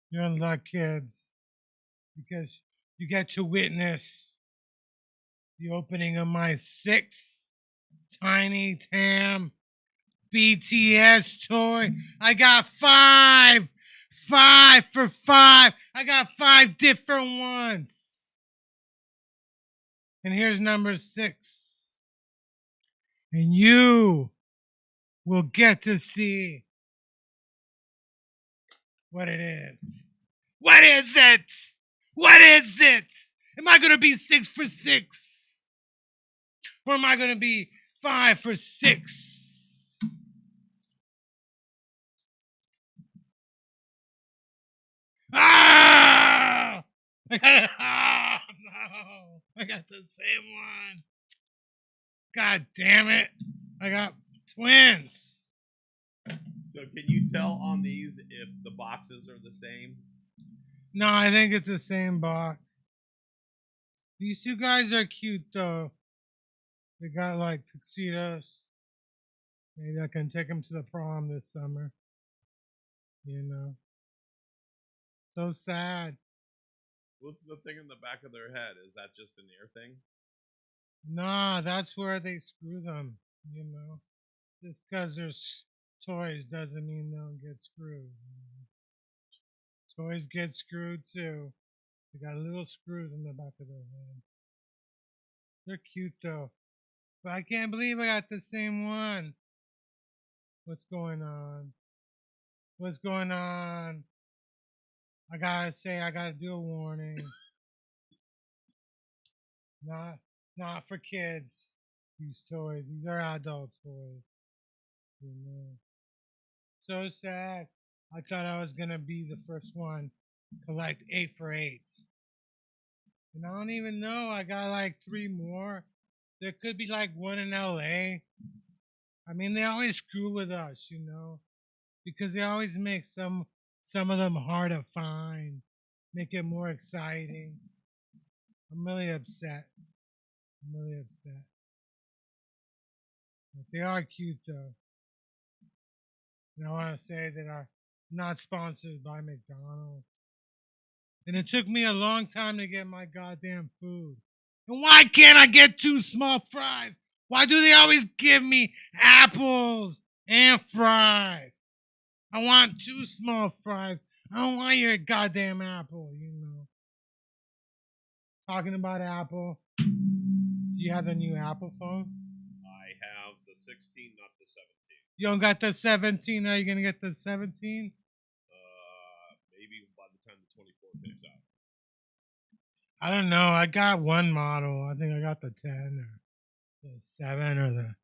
You're in luck, kids, because you get to witness the opening of my sixth Tiny Tam BTS toy. I got five for five. I got 5 different ones. And here's number 6. And you will get to see what it is. What is it? What is it? Am I going to be 6 for 6? Or am I going to be 5 for 6? Ah! Oh, no. I got the same one. God damn it. I got twins. So can you tell on these if the boxes are the same? No, I think it's the same box. These 2 guys are cute though. They got like tuxedos. Maybe I can take them to the prom this summer. You know. So sad. What's the thing in the back of their head? Is that just an ear thing? Nah, that's where they screw them. You know. Just because there's toys doesn't mean they'll get screwed. Toys get screwed too. They got little screws in the back of their head. They're cute though. But I can't believe I got the same one. What's going on? What's going on? I gotta say, I gotta do a warning. Not for kids. These toys. These are adult toys. You know. So sad. I thought I was gonna be the first one to collect 8 for 8s. And I don't even know. I got like 3 more. There could be like one in LA. I mean, they always screw with us, you know, because they always make some of them hard to find, make it more exciting. I'm really upset. But they are cute though. And I want to say that I'm not sponsored by McDonald's. And it took me a long time to get my goddamn food. And why can't I get 2 small fries? Why do they always give me apples and fries? I want 2 small fries. I don't want your goddamn apple, you know. Talking about Apple, do you have the new Apple phone? I have the 16, not the 17. You don't got the 17? Are you going to get the 17? Maybe by the time the 24 comes out. I don't know. I got one model. I think I got the 10 or the 7 or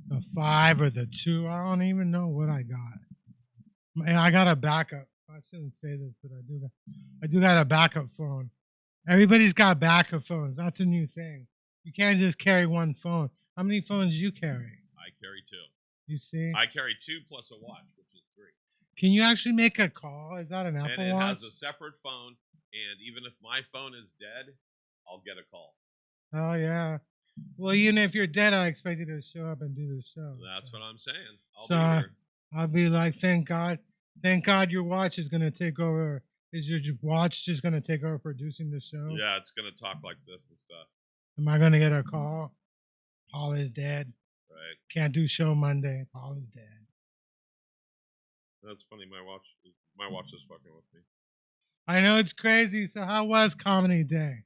the 5 or the 2. I don't even know what I got. And I got a backup. I shouldn't say this, but I do got a backup phone. Everybody's got backup phones. That's a new thing. You can't just carry one phone. How many phones do you carry? I carry 2. You see? I carry 2 plus a watch, which is 3. Can you actually make a call? Is that an And Apple it Watch? has a separate phone, and even if my phone is dead, I'll get a call. Oh yeah. Well, even if you're dead, I expect you to show up and do the show. That's what I'm saying. I'll So, be here. I'll be like, thank God your watch is gonna take over. Is your watch just gonna take over producing the show? Yeah, it's gonna talk like this and stuff. Am I gonna get a call? Paul is dead. Right. Can't do show Monday. Paul is dead. That's funny. My watch is fucking with me. I know it's crazy. So how was comedy day?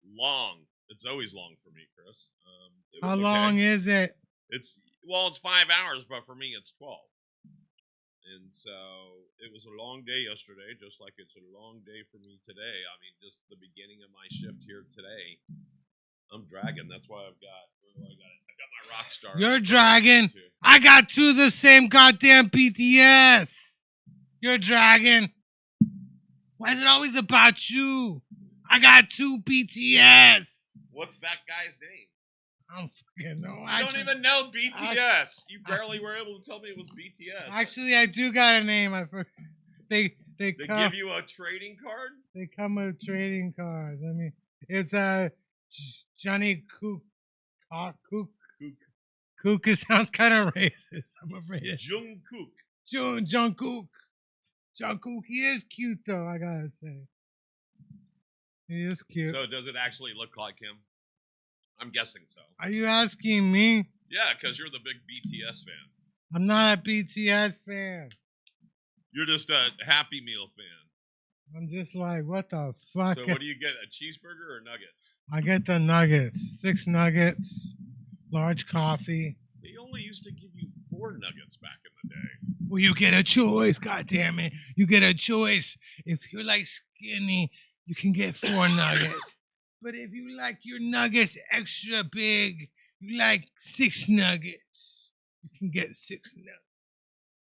Long. It's always long for me, Chris. It How was long okay. is it? It's 5 hours, but for me it's 12. And so it was a long day yesterday, just like it's a long day for me today. I mean, just the beginning of my shift here today. I'm dragging. That's why I've got. I got my rock star. You're dragging. I got 2 the same goddamn BTS. You're dragging. Why is it always about you? I got 2 BTS. What's that guy's name? I don't fucking know. I don't even know BTS. You barely were able to tell me it was BTS. Actually, I do got a name. I forgot. They give you a trading card? They come with trading cards. I mean, it's Johnny Cook. Cook. It sounds kind of racist. I'm afraid. Jungkook. Jungkook. He is cute though. I gotta say, he is cute. So does it actually look like him? I'm guessing so. Are you asking me? Yeah, because you're the big BTS fan. I'm not a BTS fan. You're just a Happy Meal fan. I'm just like, what the fuck? So what do you get, a cheeseburger or nuggets? I get the nuggets. 6 nuggets, large coffee. They only used to give you 4 nuggets back in the day. Well, you get a choice, goddammit. You get a choice. If you're like skinny, you can get 4 nuggets. But if you like your nuggets extra big, you like 6 nuggets. You can get 6 nuggets.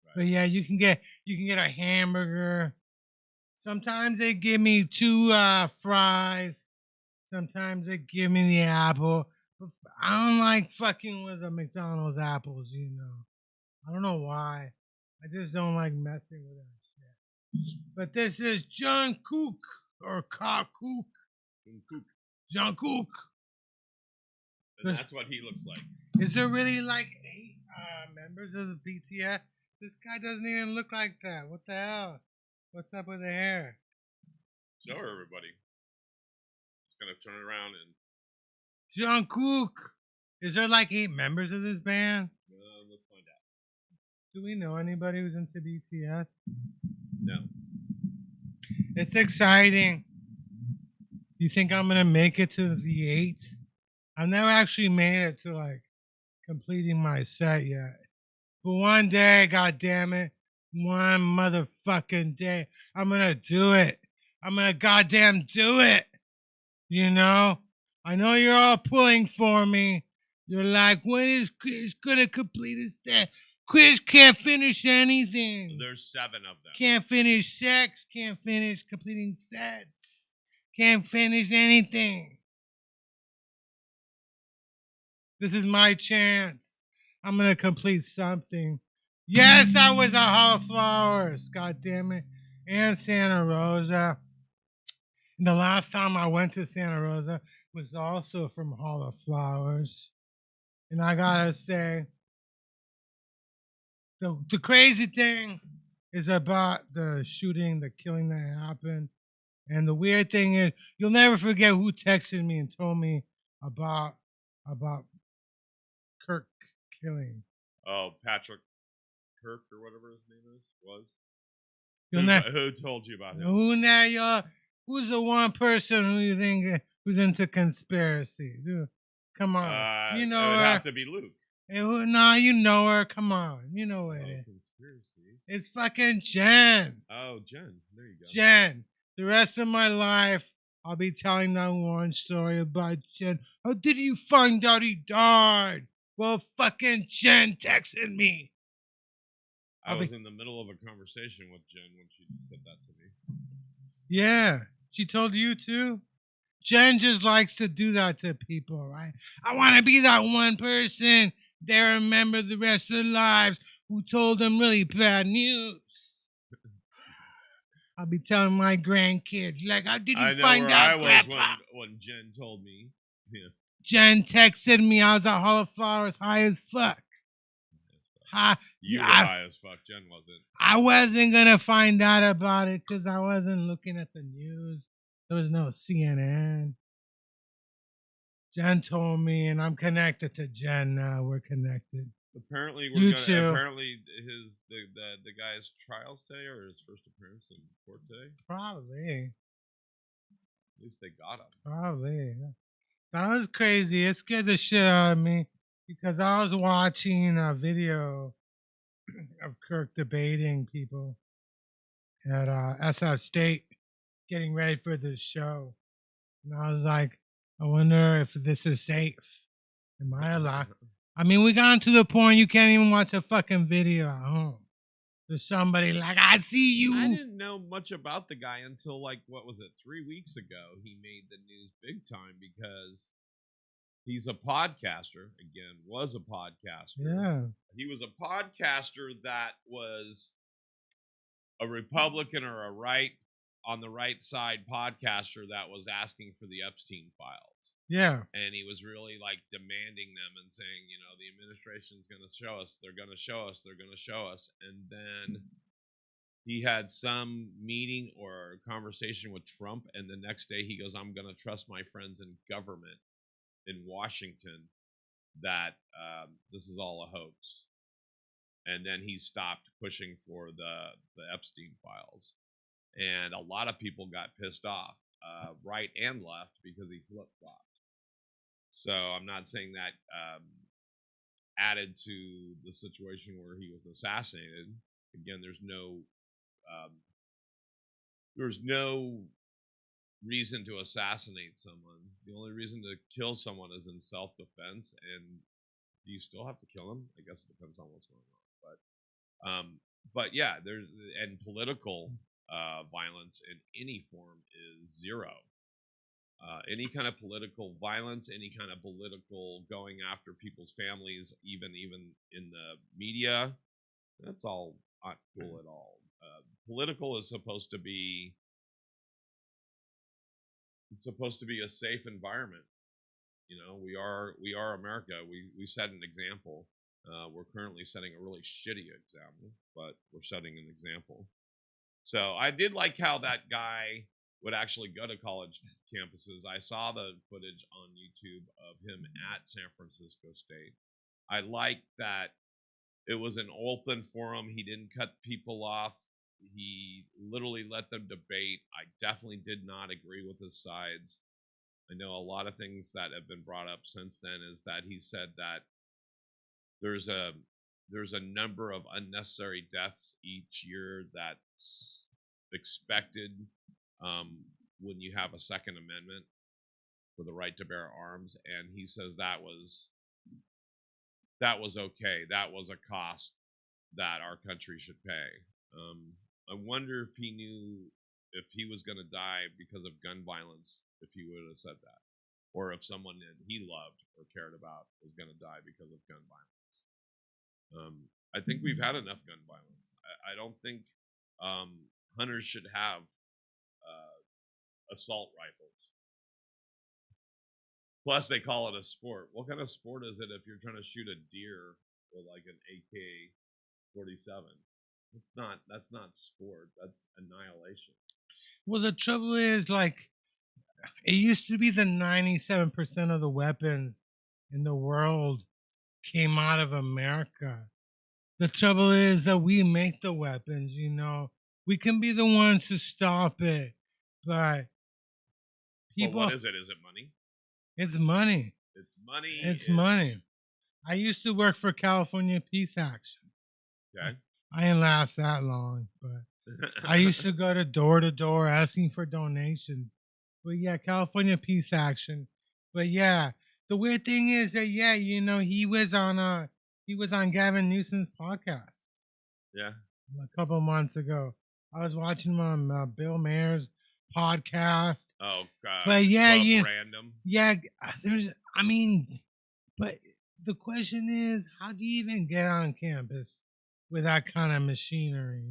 Right. But yeah, you can get a hamburger. Sometimes they give me 2 fries. Sometimes they give me the apple. But I don't like fucking with the McDonald's apples, you know. I don't know why. I just don't like messing with that shit. But this is Jungkook or Kakook. Jungkook. And that's what he looks like. Is there really like 8 members of the BTS? This guy doesn't even look like that. What the hell? What's up with the hair? Show her, everybody. Just gonna turn it around and. Jungkook. Is there like 8 members of this band? Let's find out. Do we know anybody who's into BTS? No. It's exciting. You think I'm gonna make it to the 8? I've never actually made it to like completing my set yet. But one day, goddammit, one motherfucking day, I'm gonna do it. I'm gonna goddamn do it. You know? I know you're all pulling for me. You're like, when is Chris gonna complete his set? Chris can't finish anything. There's 7 of them. Can't finish sex. Can't finish completing sets. Can't finish anything. This is my chance. I'm gonna complete something. Yes, I was at Hall of Flowers. God damn it. And Santa Rosa. And the last time I went to Santa Rosa was also from Hall of Flowers. And I gotta say, the crazy thing is about the shooting, the killing that happened. And the weird thing is, you'll never forget who texted me and told me about Kirk killing. Oh, Patrick Kirk or whatever his name was. Who told you about him? Who's the one person who you think who's into conspiracies? Come on, you know it would her. have to be Luke. You know her. Come on, you know it is. Conspiracies. It's fucking Jen. Oh, Jen. There you go. Jen. The rest of my life, I'll be telling that one story about Jen. How did you find out he died? Well, fucking Jen texted me. I was in the middle of a conversation with Jen when she said that to me. Yeah. She told you too? Jen just likes to do that to people, right? I want to be that one person they remember the rest of their lives who told them really bad news. I'll be telling my grandkids, like, how did you find out, I was Grandpa? when Jen told me. Yeah. Jen texted me. I was at Hall of Flowers high as fuck. You were high as fuck. Jen wasn't. I wasn't going to find out about it because I wasn't looking at the news. There was no CNN. Jen told me, and I'm connected to Jen now. We're connected. Apparently, apparently, the guy's trials today or his first appearance in court today. Probably. At least they got him. Probably. That was crazy. It scared the shit out of me because I was watching a video of Kirk debating people at SF State, getting ready for this show, and I was like, I wonder if this is safe. Am I allowed? I mean, we got to the point you can't even watch a fucking video at home. There's somebody like, I see you. I didn't know much about the guy until, like, what was it, 3 weeks ago? He made the news big time because he's a podcaster. Again, was a podcaster. Yeah. He was a podcaster that was a Republican or on the right side podcaster that was asking for the Epstein files. Yeah. And he was really like demanding them and saying, you know, the administration's going to show us, they're going to show us, they're going to show us. And then he had some meeting or conversation with Trump. And the next day he goes, I'm going to trust my friends in government in Washington that this is all a hoax. And then he stopped pushing for the Epstein files. And a lot of people got pissed off, right and left, because he flip-flopped. So I'm not saying that added to the situation where he was assassinated. Again, there's no reason to assassinate someone. The only reason to kill someone is in self-defense. And do you still have to kill him? I guess it depends on what's going on. But yeah, there's and political violence in any form is zero. Any kind of political violence, any kind of political going after people's families, even in the media, that's all not cool at all. Political is supposed to be a safe environment. You know, we are America. We set an example. We're currently setting a really shitty example, but we're setting an example. So I did like how that guy would actually go to college campuses. I saw the footage on YouTube of him at San Francisco State. I liked that it was an open forum. He didn't cut people off. He literally let them debate. I definitely did not agree with his sides. I know a lot of things that have been brought up since then is that he said that there's a number of unnecessary deaths each year that's expected when you have a Second Amendment for the right to bear arms, and he says that was okay. That was a cost that our country should pay. I wonder if he knew if he was going to die because of gun violence, if he would have said that, or if someone that he loved or cared about was going to die because of gun violence. I think we've had enough gun violence. I don't think hunters should have assault rifles. Plus, they call it a sport. What kind of sport is it if you're trying to shoot a deer with like an AK-47? That's not sport. That's annihilation. Well, the trouble is, like, it used to be that 97% of the weapons in the world came out of America. The trouble is that we make the weapons, you know. We can be the ones to stop it, but people. Well, what is it? Is it money? It's money. It's money. It's money. I used to work for California Peace Action. Okay. I didn't last that long, but I used to go to door asking for donations. But yeah, California Peace Action. But yeah, the weird thing is that you know, he was on Gavin Newsom's podcast. Yeah. A couple months ago, I was watching him on Bill Mayer's podcast. Oh God. But yeah, random. Yeah, but the question is, how do you even get on campus with that kind of machinery?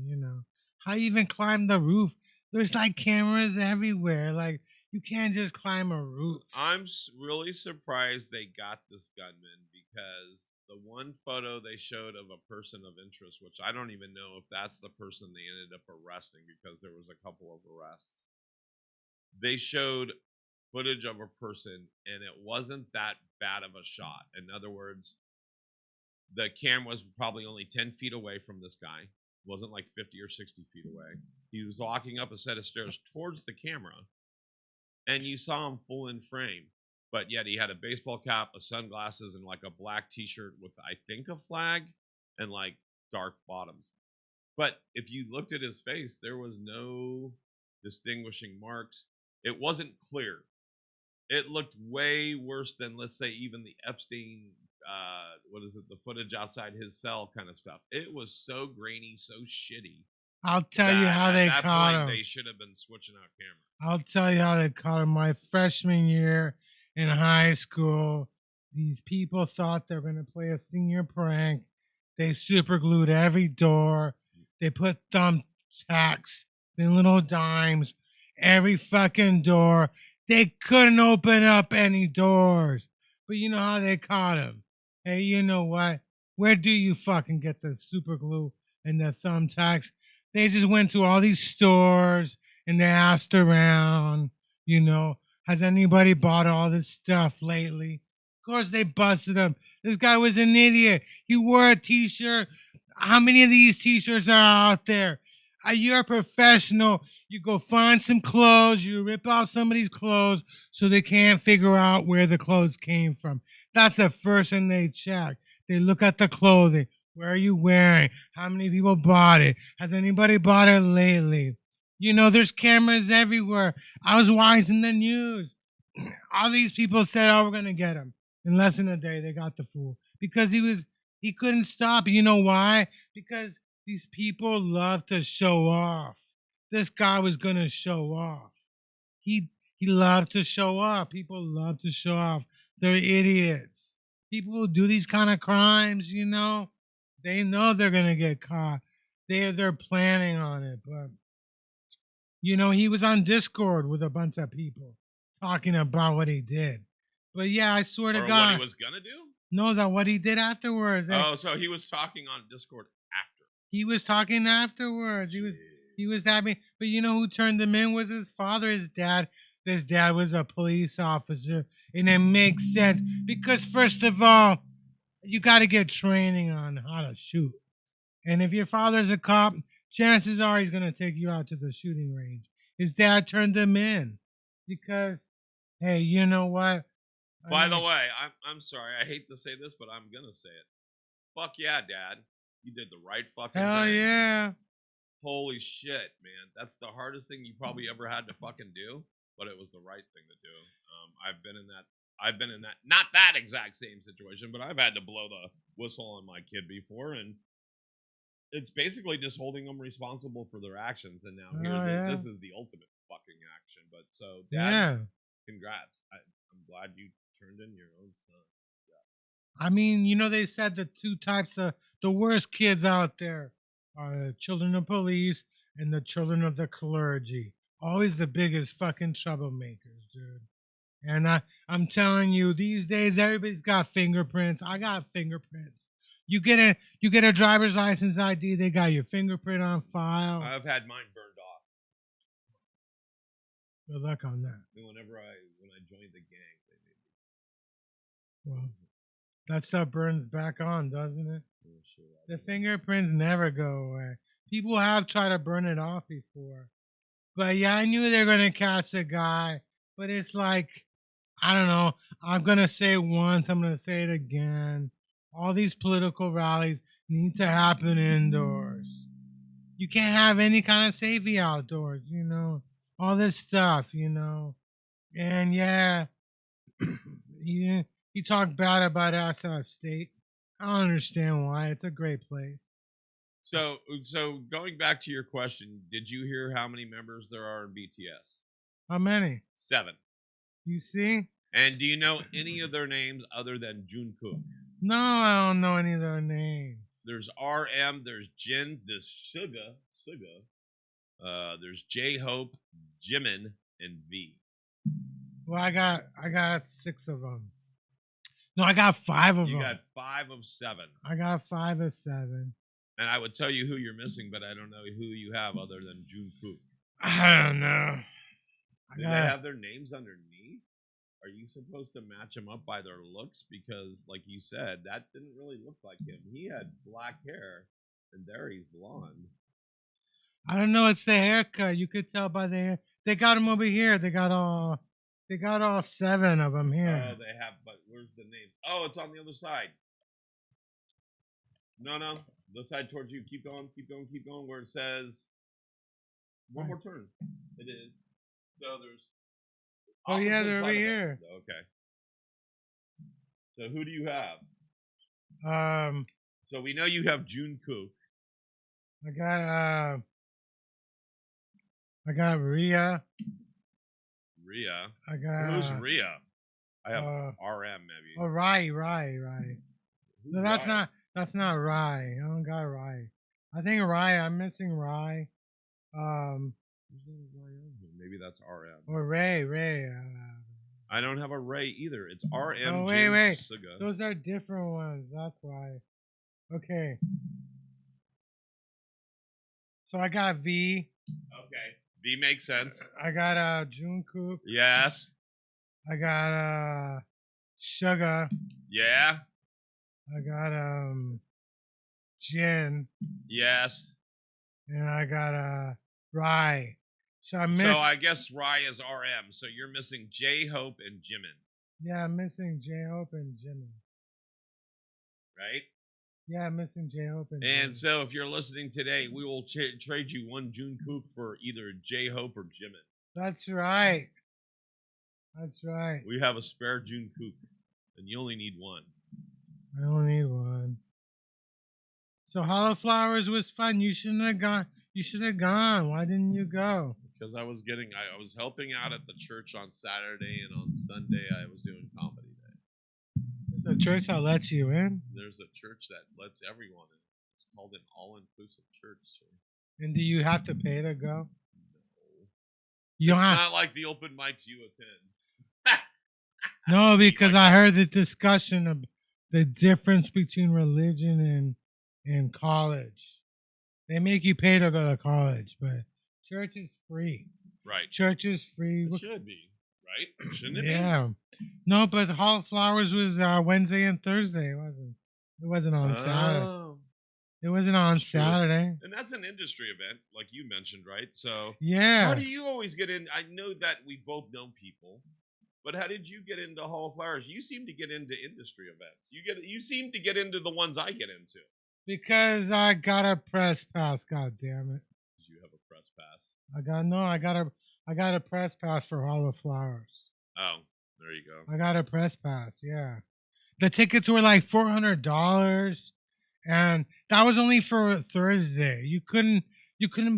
How you even climb the roof? There's like cameras everywhere. Like you can't just climb a roof. I'm really surprised they got this gunman because the one photo they showed of a person of interest, which I don't even know if that's the person they ended up arresting because there was a couple of arrests. They showed footage of a person and it wasn't that bad of a shot. In other words, the camera was probably only 10 feet away from this guy. It wasn't like 50 or 60 feet away. He was walking up a set of stairs towards the camera and you saw him full in frame, but yet he had a baseball cap, a sunglasses, and like a black t-shirt with, I think, a flag and like dark bottoms. But if you looked at his face, there was no distinguishing marks. It wasn't clear. It looked way worse than, let's say, even the Epstein, the footage outside his cell kind of stuff. It was so grainy, so shitty. I'll tell you how they caught him. They should have been switching out cameras. I'll tell you how they caught him. My freshman year in high school, these people thought they were going to play a senior prank. They super glued every door. They put thumbtacks and little dimes every fucking door. They couldn't open up any doors. But you know how they caught him? Hey, you know what? Where do you fucking get the super glue and the thumbtacks? They just went to all these stores and they asked around, has anybody bought all this stuff lately? Of course they busted him. This guy was an idiot. He wore a t-shirt. How many of these t-shirts are out there? You're a professional. You go find some clothes. You rip out somebody's clothes so they can't figure out where the clothes came from. That's the first thing they check. They look at the clothing. Where are you wearing? How many people bought it? Has anybody bought it lately? There's cameras everywhere. I was watching the news. All these people said, oh, we're going to get him. In less than a day, they got the fool. Because he couldn't stop. You know why? Because these people love to show off. This guy was going to show off. He loved to show off. People love to show off. They're idiots. People who do these kind of crimes, they know they're going to get caught. They're planning on it. But, he was on Discord with a bunch of people talking about what he did. But, yeah, I swear to God. What he was going to do? No, that what he did afterwards. Oh, so he was talking on Discord after. He was talking afterwards. He was happy. But you know who turned him in was his father, his dad. His dad was a police officer. And it makes sense. Because, first of all, you got to get training on how to shoot. And if your father's a cop, chances are he's going to take you out to the shooting range. His dad turned him in. Because, hey, you know what? By the way, I'm sorry. I hate to say this, but I'm going to say it. Fuck yeah, Dad. You did the right fucking thing. Hell yeah. Holy shit, man. That's the hardest thing you probably ever had to fucking do, but it was the right thing to do. I've been in that, not that exact same situation, but I've had to blow the whistle on my kid before, and it's basically just holding them responsible for their actions. And now this is the ultimate fucking action. But so, Dad, congrats. I'm glad you turned in your own son. Yeah. I mean, they said the two types of the worst kids out there are the children of police and the children of the clergy. Always the biggest fucking troublemakers, dude. And I'm telling you, these days everybody's got fingerprints. I got fingerprints. You get a driver's license ID, they got your fingerprint on file. I've had mine burned off. Good luck on that. When I joined the gang, they made me. Well, that stuff burns back on, doesn't it? Yeah, sure, the fingerprints never go away. People have tried to burn it off before. But yeah, I knew they were going to catch the guy. But it's like, I don't know. I'm going to say it once. I'm going to say it again. All these political rallies need to happen indoors. You can't have any kind of safety outdoors, all this stuff, And yeah, he talked bad about us out of state. I don't understand why. It's a great place. So going back to your question, did you hear how many members there are in BTS? How many? 7. You see? And do you know any of their names other than Jungkook? No, I don't know any of their names. There's RM. There's Jin. There's Suga. There's J Hope, Jimin, and V. Well, I got 6 of them. No, I got 5 of them. You got 5 of 7. I got 5 of 7. And I would tell you who you're missing, but I don't know who you have other than Jungkook. I don't know. Do they have their names underneath? Are you supposed to match them up by their looks? Because, like you said, that didn't really look like him. He had black hair, and there he's blonde. I don't know. It's the haircut. You could tell by the hair. They got them over here. They got all 7 of them here. Oh, they have. But where's the name? Oh, it's on the other side. No. The side towards you. Keep going. Where it says one more turn. It is. So there's. Oh yeah, they're over here. Okay. So who do you have? So we know you have Jungkook. I got Rhea. Rhea. I got. Who's Rhea? I have RM maybe. Oh, Rai. No, that's Rai? not Rai. I don't got Rai. I think Rai. I'm missing Rai. Maybe that's RM. Or Ray. I don't have a Ray either. It's RM. Oh wait. Suga. Those are different ones. That's why. Okay. So I got V. Okay. V makes sense. I got Jungkook. Yes. I got Suga. Yeah. I got Jin. Yes. And I got Rai. So I guess Rai is RM. So you're missing J Hope and Jimin. Yeah, I'm missing J Hope and Jimin. Right? Yeah, I'm missing J Hope and And Jimin. so if you're listening today, we will trade you one Jungkook for either J Hope or Jimin. That's right. We have a spare Jungkook, and you only need one. I only need one. So Hollow Flowers was fun. You shouldn't have gone. Why didn't you go? Because I was helping out at the church on Saturday, and on Sunday I was doing comedy day. The church that lets you in? There's a church that lets everyone in. It's called an all-inclusive church. So. And do you have to pay to go? No. It's not like the open mics you attend. No, because I heard the discussion of the difference between religion and college. They make you pay to go to college, but church is free. Right. Church is free. It should be, right? Shouldn't it be? Yeah. No, but Hall Flowers was Wednesday and Thursday. It wasn't on Saturday. It wasn't on Saturday. And that's an industry event, like you mentioned, right? So yeah. How do you always get in? I know that we both know people, but how did you get into Hall of Flowers? You seem to get into industry events. You seem to get into the ones I get into. Because I got a press pass, god damn it. Did you have a press pass? I got a press pass for Hall of Flowers. Oh, there you go. I got a press pass, yeah. The tickets were like $400, and that was only for Thursday. You couldn't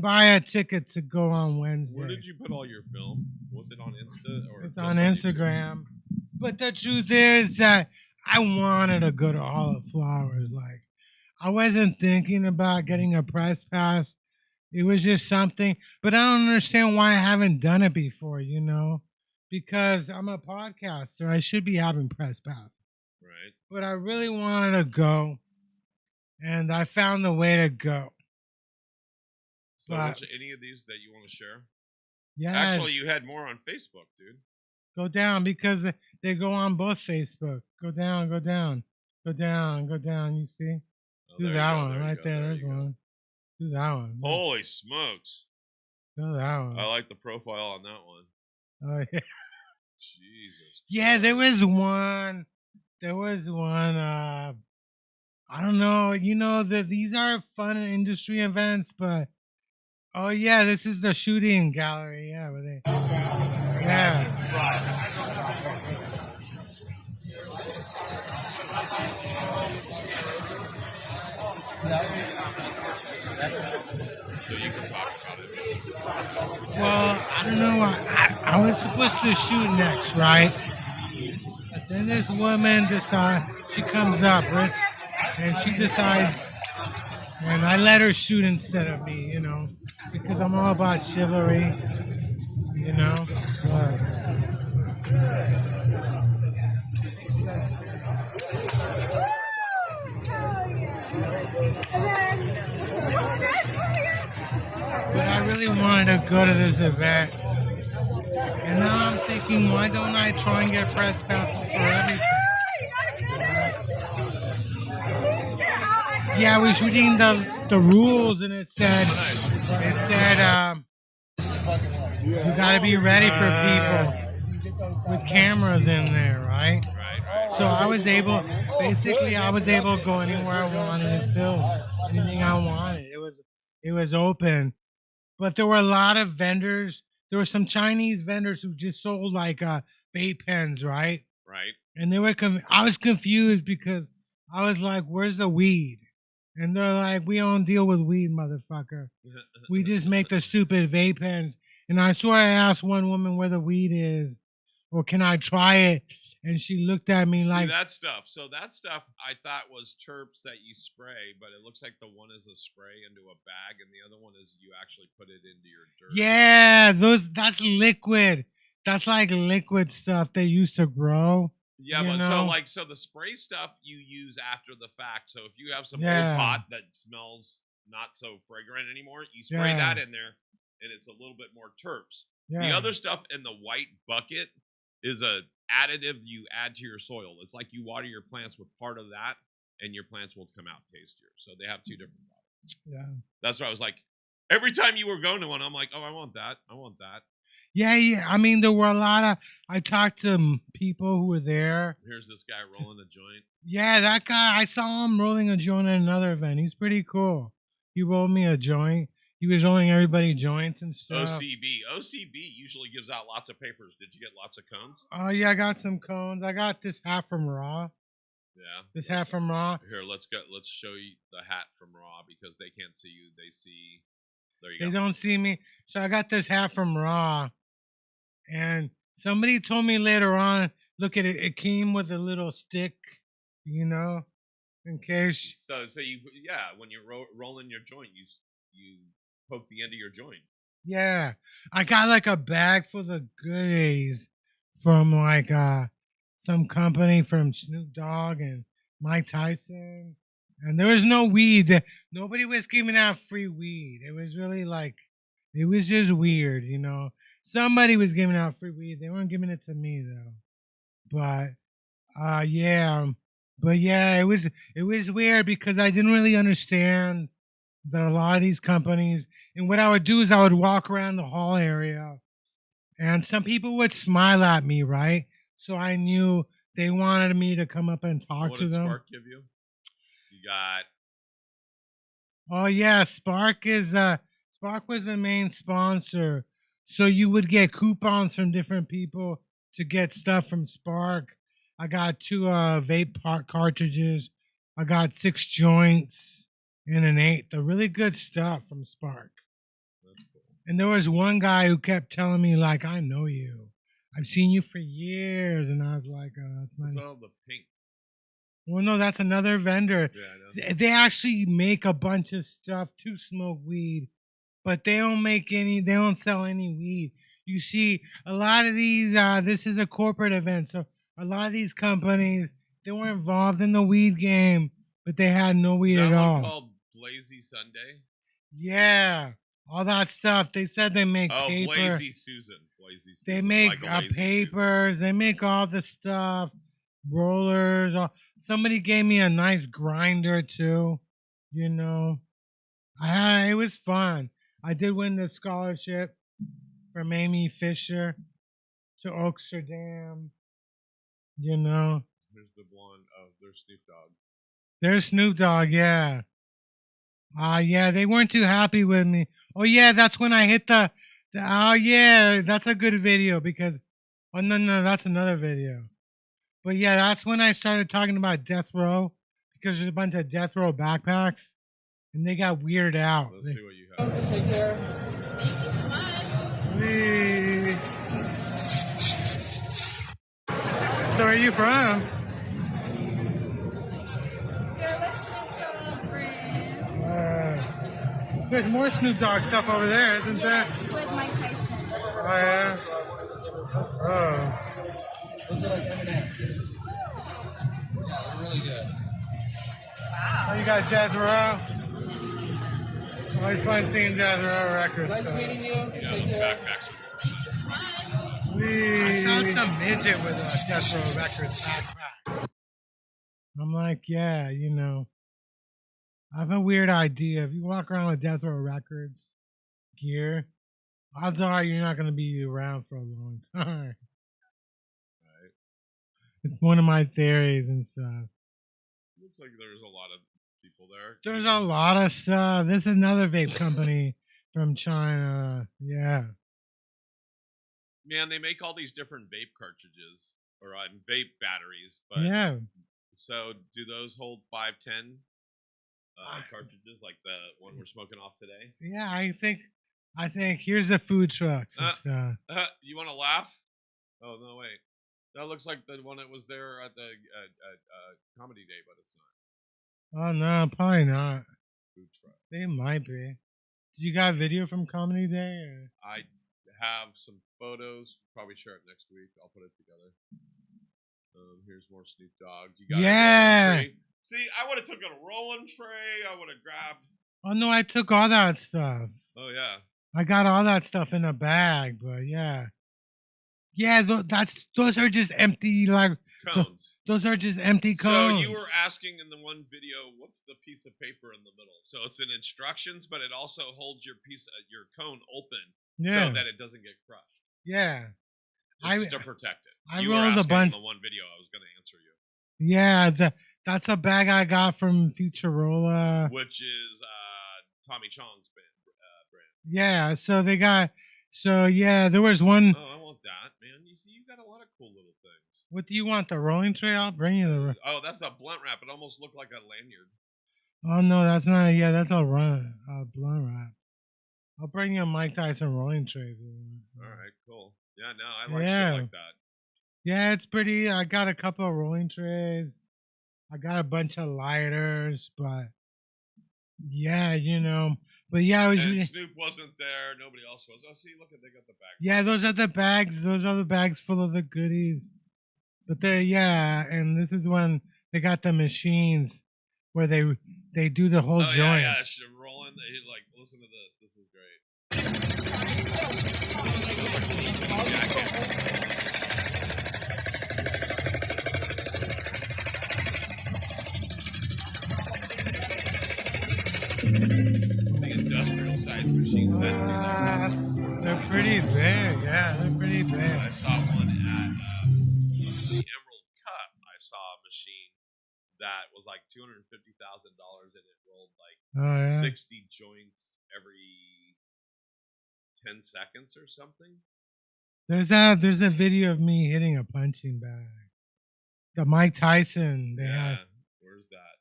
buy a ticket to go on Wednesday. Where did you put all your film? Was it on Insta or? It's on Instagram. But the truth is that I wanted to go to Hall of Flowers. Like, I wasn't thinking about getting a press pass. It was just something. But I don't understand why I haven't done it before, because I'm a podcaster. I should be having press pass. Right. But I really wanted to go, and I found the way to go. So any of these that you want to share? Yeah. Actually, you had more on Facebook, dude. Go down, because they go on both Facebook. Go down. You see? Oh, Do that one right there. There's one. Do that one. Holy smokes. Do that one. I like the profile on that one. Oh, yeah. Jesus. Yeah, there was one. I don't know. That these are fun industry events, but oh yeah, this is the shooting gallery. Yeah, where they. Yeah. So you can talk about it. Well, I don't know. I was supposed to shoot next, right? But then this woman decided she comes up, right? And she decides, and I let her shoot instead of me, you know, because I'm all about chivalry, you know. But, I really wanted to go to this event. And now I'm thinking, why don't I try and get press passes for everything? Yeah, I was reading the rules, and it said you got to be ready for people with cameras in there, right? So I was able to go anywhere I wanted and film anything I wanted. It was open, but there were a lot of vendors. There were some Chinese vendors who just sold like vape pens, right? Right. And they were I was confused because I was like, "Where's the weed?" And they're like, "We don't deal with weed, motherfucker. We just make the stupid vape pens." And I swear I asked one woman where the weed is, or can I try it? And she looked at me like that stuff. So that stuff I thought was terps that you spray, but it looks like the one is a spray into a bag, and the other one is you actually put it into your dirt. Yeah, that's liquid. That's like liquid stuff they used to grow. Yeah, but so the spray stuff you use after the fact. So if you have some old pot that smells not so fragrant anymore, you spray that in there, and it's a little bit more terps. Yeah. The other stuff in the white bucket is a additive you add to your soil. It's like you water your plants with part of that, and your plants will come out tastier. So they have two different products. Yeah, that's why I was like, every time you were going to one, I'm like, oh, I want that. Yeah. I mean, there were a lot of. I talked to people who were there. Here's this guy rolling a joint. Yeah, that guy. I saw him rolling a joint at another event. He's pretty cool. He rolled me a joint. He was rolling everybody joints and stuff. OCB usually gives out lots of papers. Did you get lots of cones? Oh, yeah, I got some cones. I got this hat from Raw. Yeah. This hat from Raw. Here, let's show you the hat from Raw because they can't see you. They see. There you go. They don't see me. So I got this hat from Raw. And somebody told me later on, look at it. It came with a little stick, you know, in case. So you, when you're rolling your joint, you poke the end of your joint. Yeah, I got like a bag full of goodies from like some company from Snoop Dogg and Mike Tyson, and there was no weed. Nobody was giving out free weed. It was really like, it was just weird, you know. Somebody was giving out free weed. They weren't giving it to me though. But it was weird because I didn't really understand that a lot of these companies, and what I would do is I would walk around the hall area, and some people would smile at me, right? So I knew they wanted me to come up and talk to them. What did Spark give you? You got. Oh yeah, Spark was the main sponsor. So you would get coupons from different people to get stuff from Spark. I got 2 vape cartridges. I got 6 joints. And an 8, the really good stuff from Spark. That's cool. And there was one guy who kept telling me, like, I know you. I've seen you for years. And I was like, that's not. It's all the pink. Well, no, that's another vendor. Yeah, I know. They actually make a bunch of stuff to smoke weed, but they don't sell any weed. You see, a lot of these, this is a corporate event. So a lot of these companies, they were involved in the weed game, but they had no weed at all. Called Lazy Sunday? Yeah, all that stuff. They said they make paper. Lazy Susan. They make papers. Susan. They make all the stuff. Rollers. Somebody gave me a nice grinder too. You know, it was fun. I did win the scholarship from Amy Fisher to Oaksterdam. You know. Here's the blonde. Oh, there's Snoop Dogg. There's Snoop Dogg, yeah. Yeah, they weren't too happy with me. Oh, yeah, that's when I hit oh, yeah, that's a good video because, oh, no, that's another video. But, yeah, that's when I started talking about Death Row because there's a bunch of Death Row backpacks, and they got weirded out. Let's see what you have. Take care. Thank you so much. So, where are you from? There's more Snoop Dogg stuff over there, isn't there? Yes, with Mike Tyson. Oh, yeah? Oh. Those are like M&M's. Yeah, they're really good. Oh, you got Death Row? Always fun seeing Death Row records. Nice so. meeting you. Take care. I saw some midget with a Death Row records backpack. I'm like, yeah, you know, I have a weird idea. If you walk around with Death Row records gear, odds are you're not going to be around for a long time. Right. It's one of my theories and stuff. Looks like there's a lot of people there. There's a lot of stuff. There's another vape company from China. Yeah. Man, they make all these different vape cartridges or vape batteries, but Yeah. so do those hold 510 cartridges like the one we're smoking off today? Yeah, I think here's the food trucks and stuff. You want to laugh? Oh no, wait. That looks like the one that was there at the comedy day, but it's not. Oh no, probably not. Food truck. They might be. Did you got video from Comedy Day? Or? I have some photos. Probably share it next week. I'll put it together. Here's more Snoop Dogg. You got Yeah. a rolling tray? See, I would have took a rolling tray. I would have grabbed. Oh no, I took all that stuff. Oh yeah. I got all that stuff in a bag, but yeah. Yeah, those are just empty Cones. Those are just empty cones. So you were asking in the one video, what's the piece of paper in the middle? So it's in instructions, but it also holds your your cone open so that it doesn't get crushed. Yeah. It's to protect it. I You were rolled a asking bunch. in the one video, I was going to answer you. Yeah, that's a bag I got from Futurola. Which is Tommy Chong's brand. Yeah, so they got. So yeah, there was one. Oh, I want that, man. You see, you got a lot of cool little things. What do you want? The rolling tray? I'll bring you the. Oh, that's a blunt wrap. It almost looked like a lanyard. Oh no, that's not. Yeah, that's a blunt wrap. I'll bring you a Mike Tyson rolling tray. If you want. All right, cool. Yeah, no, I like shit like that. Yeah, it's pretty. I got a couple of rolling trays. I got a bunch of lighters, but yeah, you know. But yeah, I was. And Snoop wasn't there. Nobody else was. Oh, see, look at they got the bag. Yeah, those are the bags. Those are the bags full of the goodies. But and this is when they got the machines where they do the whole joint. Yeah, she's rolling. Like, listen to this. This is great. The industrial size machines. They're pretty big. Yeah, they're pretty big. I saw one at the Emerald Cup. I saw a machine that was like $250,000 and it rolled like 60 joints every 10 seconds or something. There's a video of me hitting a punching bag. The Mike Tyson. Where's that?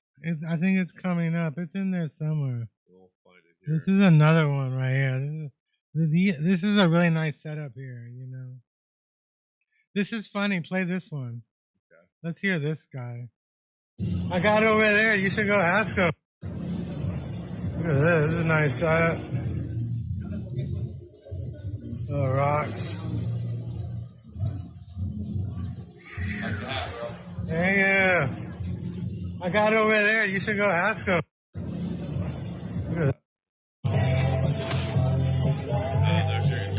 I think it's coming up. It's in there somewhere. We'll find it here. This is another one right here. This is a really nice setup here, you know. This is funny. Play this one. Okay. Let's hear this guy. I got it over there. You should go ask him. Look at this. This is a nice setup. Oh, rocks. Yeah. I got it over there. You should go ask him. Look at that.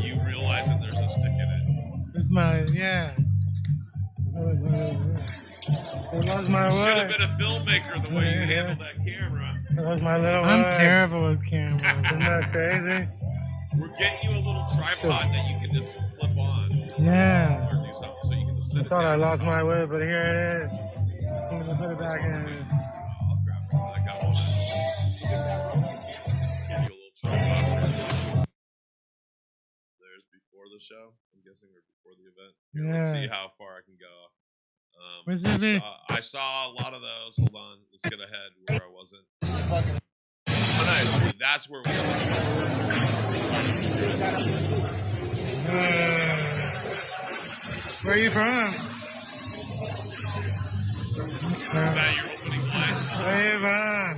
You realize that there's a stick in it. This is my, yeah. It was my wood. Should have been a filmmaker the way you handled that camera. That was my little I'm terrible with cameras. Isn't that crazy? We're getting you a little tripod that you can just flip on. Yeah. Or do something so you can just I sit thought it I down. lost my wood, but here it is. I'm going to put it back in. I'll grab it. I got one. Give you a little tripod. There's before the show, I'm guessing, or before the event. Here, let's see how far I can go. Where's the vid? I saw a lot of those. Hold on. Let's get ahead where I wasn't. Oh, nice. That's where we where are you from? Is that your opening line? Where are you from?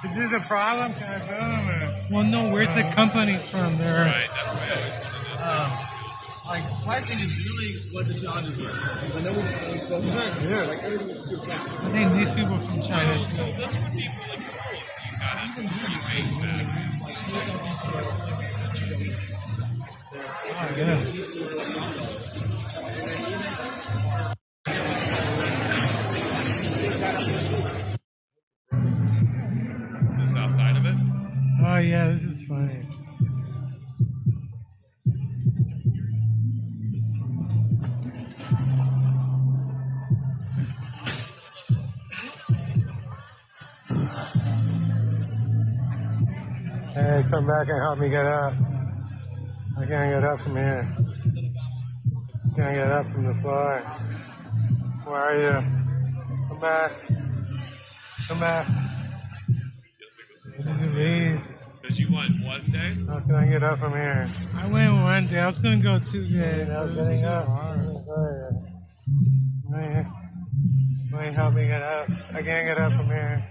Is this a problem? Can I film it? Well, no, where's the company from there? Right, that's why I always wanted to. Like, pricing is really what the challenge is. Because I know we're so fast. Yeah. Like, everything is too fast. I think these people from China. So this would be really cool if you got a UAE battery. Oh, yeah. Just outside of it. Oh, yeah, this is funny. Hey, come back and help me get up. I can't get up from here. Can't get up from the floor. Where are you? Come back. Come back. Did you leave? Because you went one day. How can I get up from here? I went one day. I was gonna go 2 days. I was getting up. Wait, help me get up. I can't get up from here.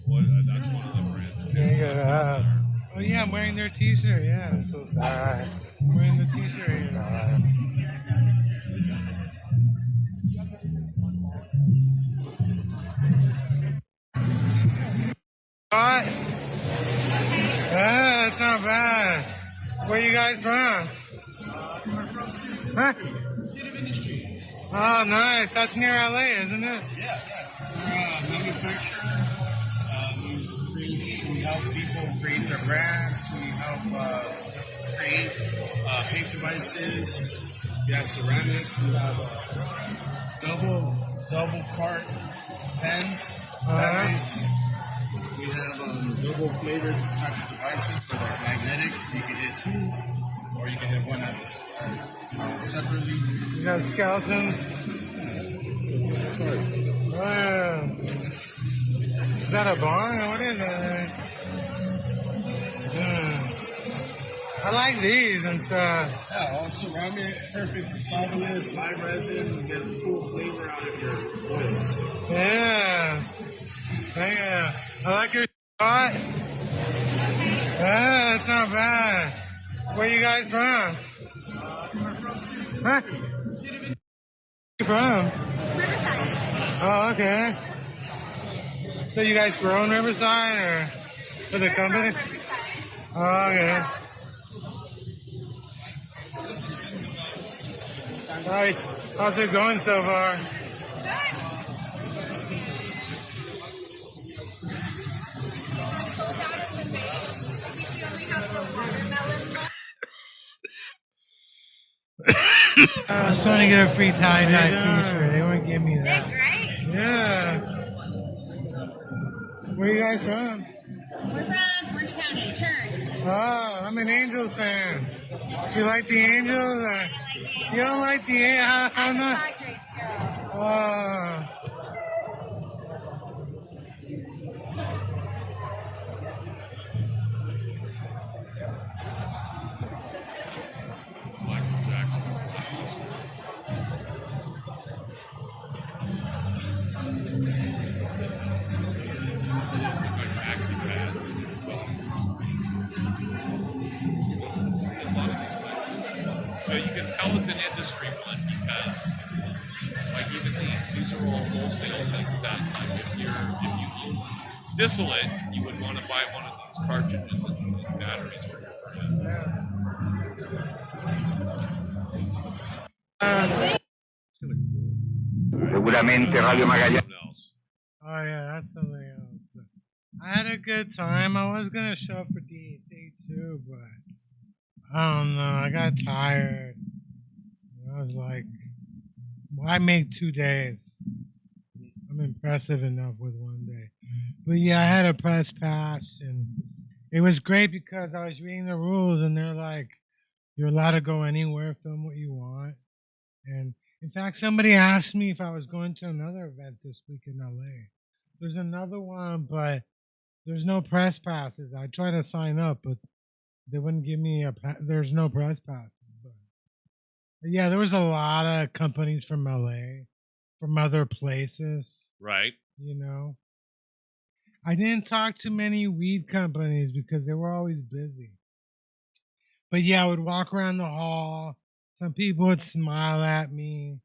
What? That's one of the brands. I can't get up. Oh yeah, I'm wearing their t-shirt. Yeah, I'm so sorry. I'm wearing the t-shirt here. What? Yeah, that's not bad. Where you guys from? Huh? City of Industry. Oh, nice. That's near LA, isn't it? Yeah. Manufacturer. We help people create their brands. We help create paint devices. We have ceramics. We have double cart pens, batteries. We have double flavored type of devices that are magnetic. You can hit two, or you can hit one at separately. You got skeletons? Wow. Is that a barn? What is that? I like these and stuff. Yeah, all ceramic, perfect for solventless, live resin. You get a cool flavor out of your oils. Yeah. Yeah. I like your spot. Yeah, that's not bad. Where you guys from? We're from City Huh? City of Industry. Where you from? Riverside. Oh, okay. So you guys grow in Riverside or for the company? From Riverside. Oh, okay. Hi. How's it going so far? Good. Sold out of the base. I think we only have the watermelon left. I was trying to get a free tie-dye t-shirt. They wouldn't give me that. Sick, right? Yeah. Where you guys from? We're from Orange County. Turn. Oh, I'm an Angels fan. You like the Angels? Or? You don't like the Angels? How I'm a not? Padres girl. Oh. Michael Jackson. Like maxi pad. A lot of these places. So you can tell it's an industry one because, like, even these are all wholesale things that, like, if you distillate, you would want to buy one of these cartridges and these batteries for your brand. Seguramente Radio Magallanes. Something else. Oh yeah, that's something else. I had a good time. I was gonna show up for day two, but I don't know. I got tired. I was like, why make 2 days? I'm impressive enough with 1 day. But yeah, I had a press pass, and it was great because I was reading the rules, and they're like, you're allowed to go anywhere, film what you want. And in fact, somebody asked me if I was going to another event this week in LA. There's another one, but there's no press passes. I tried to sign up, but they wouldn't give me there's no press passes. But yeah, there was a lot of companies from LA, from other places, Right. you know. I didn't talk to many weed companies because they were always busy. But yeah, I would walk around the hall. Some people would smile at me.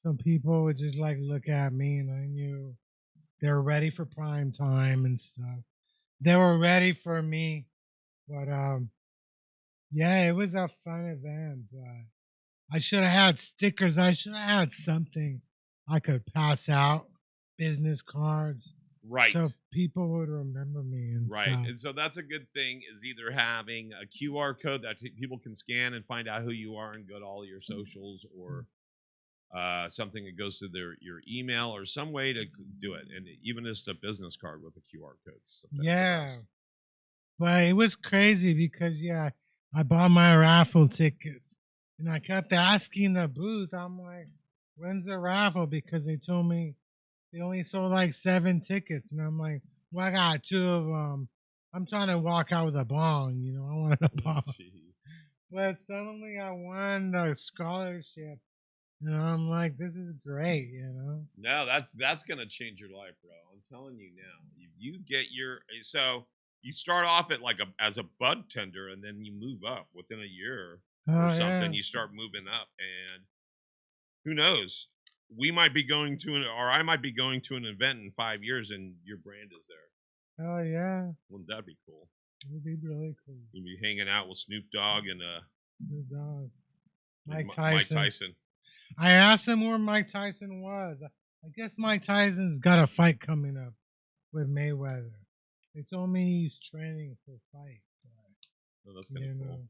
Some people would just like look at me, and I knew they were ready for prime time and stuff. They were ready for me. But yeah, it was a fun event. But I should have had stickers. I should have had something I could pass out, business cards, Right. so people would remember me and Right. stuff. And so that's a good thing, is either having a QR code that people can scan and find out who you are and go to all your socials, or something that goes to your email, or some way to do it. And even just a business card with a QR code. Yeah. But it was crazy because, yeah, I bought my raffle tickets and I kept asking the booth, I'm like, when's the raffle? Because they told me they only sold like 7 tickets. And I'm like, well, I got 2 of them. I'm trying to walk out with a bong, you know, I wanted a bong. Jeez. But suddenly I won the scholarship. And I'm like, this is great, you know? No, that's gonna change your life, bro. I'm telling you now. You get so you start off at like as a bud tender, and then you move up within a year or something. Yeah. You start moving up, and who knows? We might be going to or I might be going to an event in 5 years, and your brand is there. Oh, yeah. Wouldn't that be cool? It would be really cool. You'll be hanging out with Snoop Dogg and Good dog. Mike Mike Tyson. Tyson. I asked him where Mike Tyson was. I guess Mike Tyson's got a fight coming up with Mayweather. They told me he's training for a fight. Oh, that's kind of cool.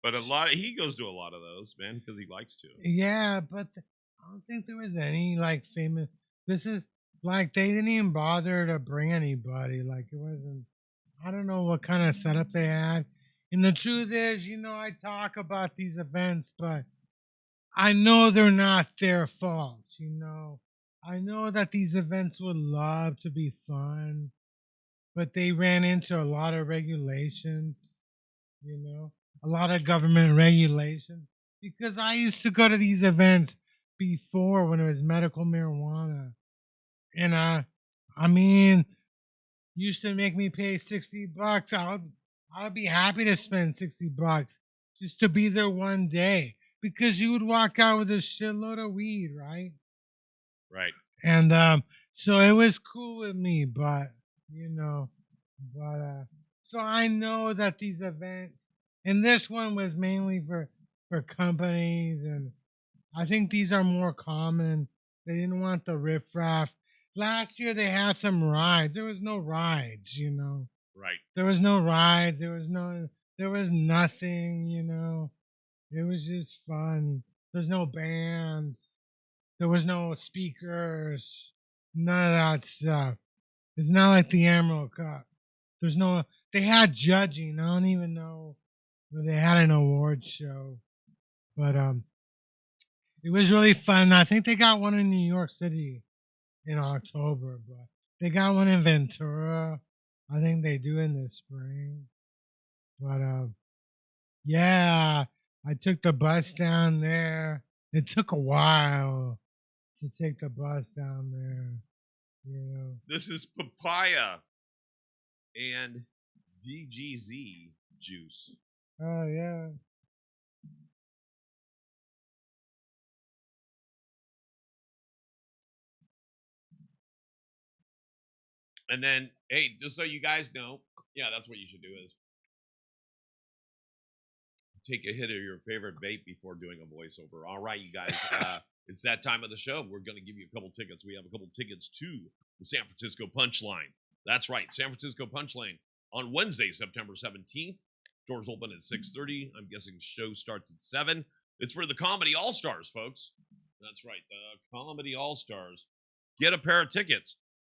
But he goes to a lot of those, man, because he likes to. Yeah, but I don't think there was any like famous. This is like they didn't even bother to bring anybody. Like it wasn't. I don't know what kind of setup they had. And the truth is, you know, I talk about these events, but I know they're not their fault, you know. I know that these events would love to be fun, but they ran into a lot of regulations, you know, a lot of government regulations. Because I used to go to these events before when it was medical marijuana. And I mean, used to make me pay $60. I'd be happy to spend $60 just to be there one day. Because you would walk out with a shitload of weed, right? Right. And so it was cool with me, but you know, so I know that these events, and this one was mainly for companies, and I think these are more common. They didn't want the riffraff. Last year they had some rides. There was no rides, you know. Right. There was no rides. There was nothing, you know. It was just fun. There's no bands. There was no speakers. None of that stuff. It's not like the Emerald Cup. There's no. They had judging. I don't even know if they had an award show, but it was really fun. I think they got one in New York City in October, but they got one in Ventura. I think they do in the spring. But yeah. I took the bus down there. It took a while to take the bus down there. You know. This is papaya and DGZ juice. Oh yeah. And then, hey, just so you guys know, yeah, that's what you should do is take a hit of your favorite vape before doing a voiceover. All right, you guys, it's that time of the show. We're going to give you a couple tickets. We have a couple tickets to the San Francisco Punchline. That's right, San Francisco Punchline on Wednesday, September 17th. Doors open at 6:30. I'm guessing the show starts at 7. It's for the Comedy All-Stars, folks. That's right, the Comedy All-Stars. Get a pair of tickets.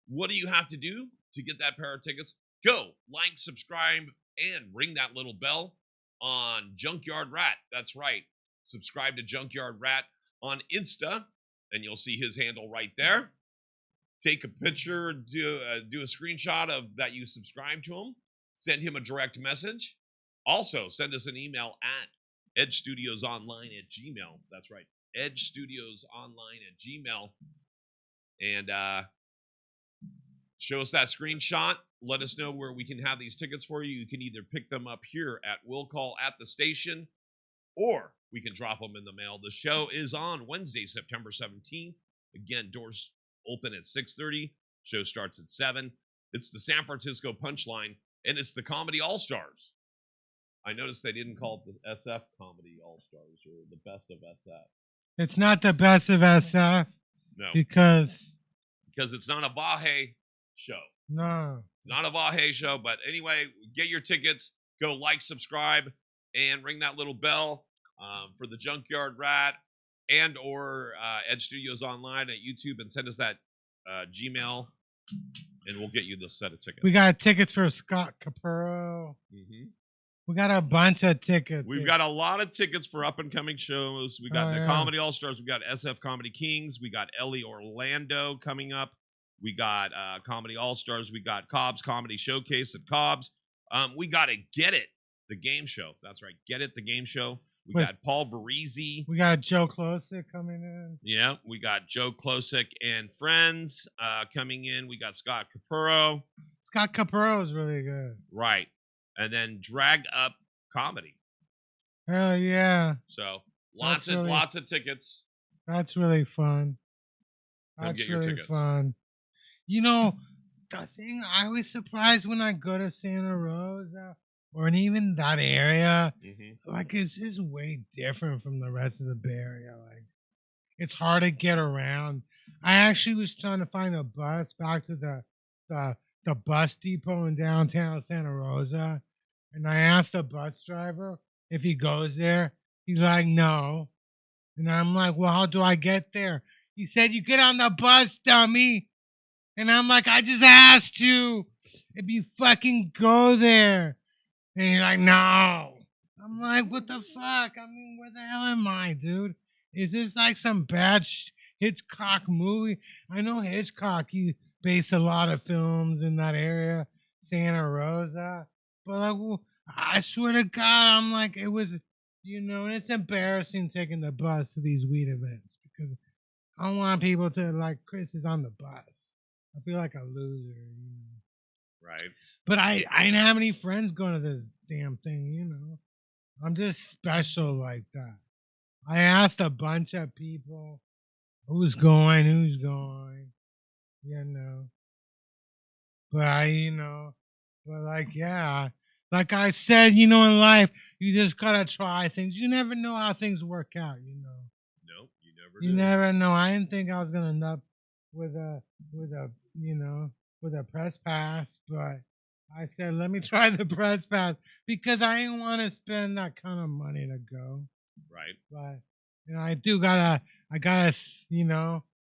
What do you have to do to get that pair of tickets? Go, like, subscribe, and ring that little bell on Junkyard Rat. That's right. Subscribe to Junkyard Rat on Insta, and you'll see his handle right there. Take a picture, do a screenshot of that you subscribe to him. Send him a direct message. Also, send us an email at edgestudiosonline@gmail. That's right, edgestudiosonline@gmail. And Show us that screenshot. Let us know where we can have these tickets for you. You can either pick them up here at Will Call at the station, or we can drop them in the mail. The show is on Wednesday, September 17th. Again, doors open at 6:30. Show starts at 7. It's the San Francisco Punchline, and it's the Comedy All-Stars. I noticed they didn't call it the SF Comedy All-Stars or the Best of SF. It's not the best of SF No, because it's not a Vahe show. no. Not a Vahe show, but anyway, get your tickets. Go like, subscribe, and ring that little bell for the Junkyard Rat and or Edge Studios Online at YouTube, and send us that Gmail, and we'll get you the set of tickets. We got tickets for Scott Capurro. Mm-hmm. We got a bunch of tickets. We've got a lot of tickets for up and coming shows. We got the yeah. Comedy All Stars. We got SF Comedy Kings. We got Ellie Orlando coming up. We got Comedy All Stars. We got Cobb's Comedy Showcase at Cobb's. We got to Get It, the game show. That's right, Get It, the game show. We got Paul Barisi. We got Joe Klosick coming in. Yeah, we got Joe Klosick and friends coming in. We got Scott Capurro. Scott Capurro is really good. Right. And then Drag Up Comedy. Hell yeah. So lots of tickets. That's really fun. Come That's get your really tickets. fun. You know, the thing I was surprised when I go to Santa Rosa or even that area, Mm-hmm. like it's just way different from the rest of the Bay Area. Like it's hard to get around. I actually was trying to find a bus back to the bus depot in downtown Santa Rosa, and I asked the bus driver if he goes there. He's like, no. And I'm like, well, how do I get there? He said, you get on the bus, dummy. And I'm like, I just asked you if you fucking go there. And he's like, no. I'm like, what the fuck? I mean, where the hell am I, dude? Is this like some bad Hitchcock movie? I know Hitchcock, he based a lot of films in that area, Santa Rosa. But like, well, I swear to God, I'm like, it was, you know, and it's embarrassing taking the bus to these weed events because I don't want people to like, Chris is on the bus. I feel like a loser, you know. Right. But I didn't have any friends going to this damn thing, you know. I'm just special like that. I asked a bunch of people who's going, you know. But like, yeah, like I said, you know, in life, you just gotta try things. You never know how things work out, you know. Nope, you never You do. never know. I didn't think I was gonna end up with a press pass, but I said, let me try the press pass because I didn't want to spend that kind of money to go. Right. But you know,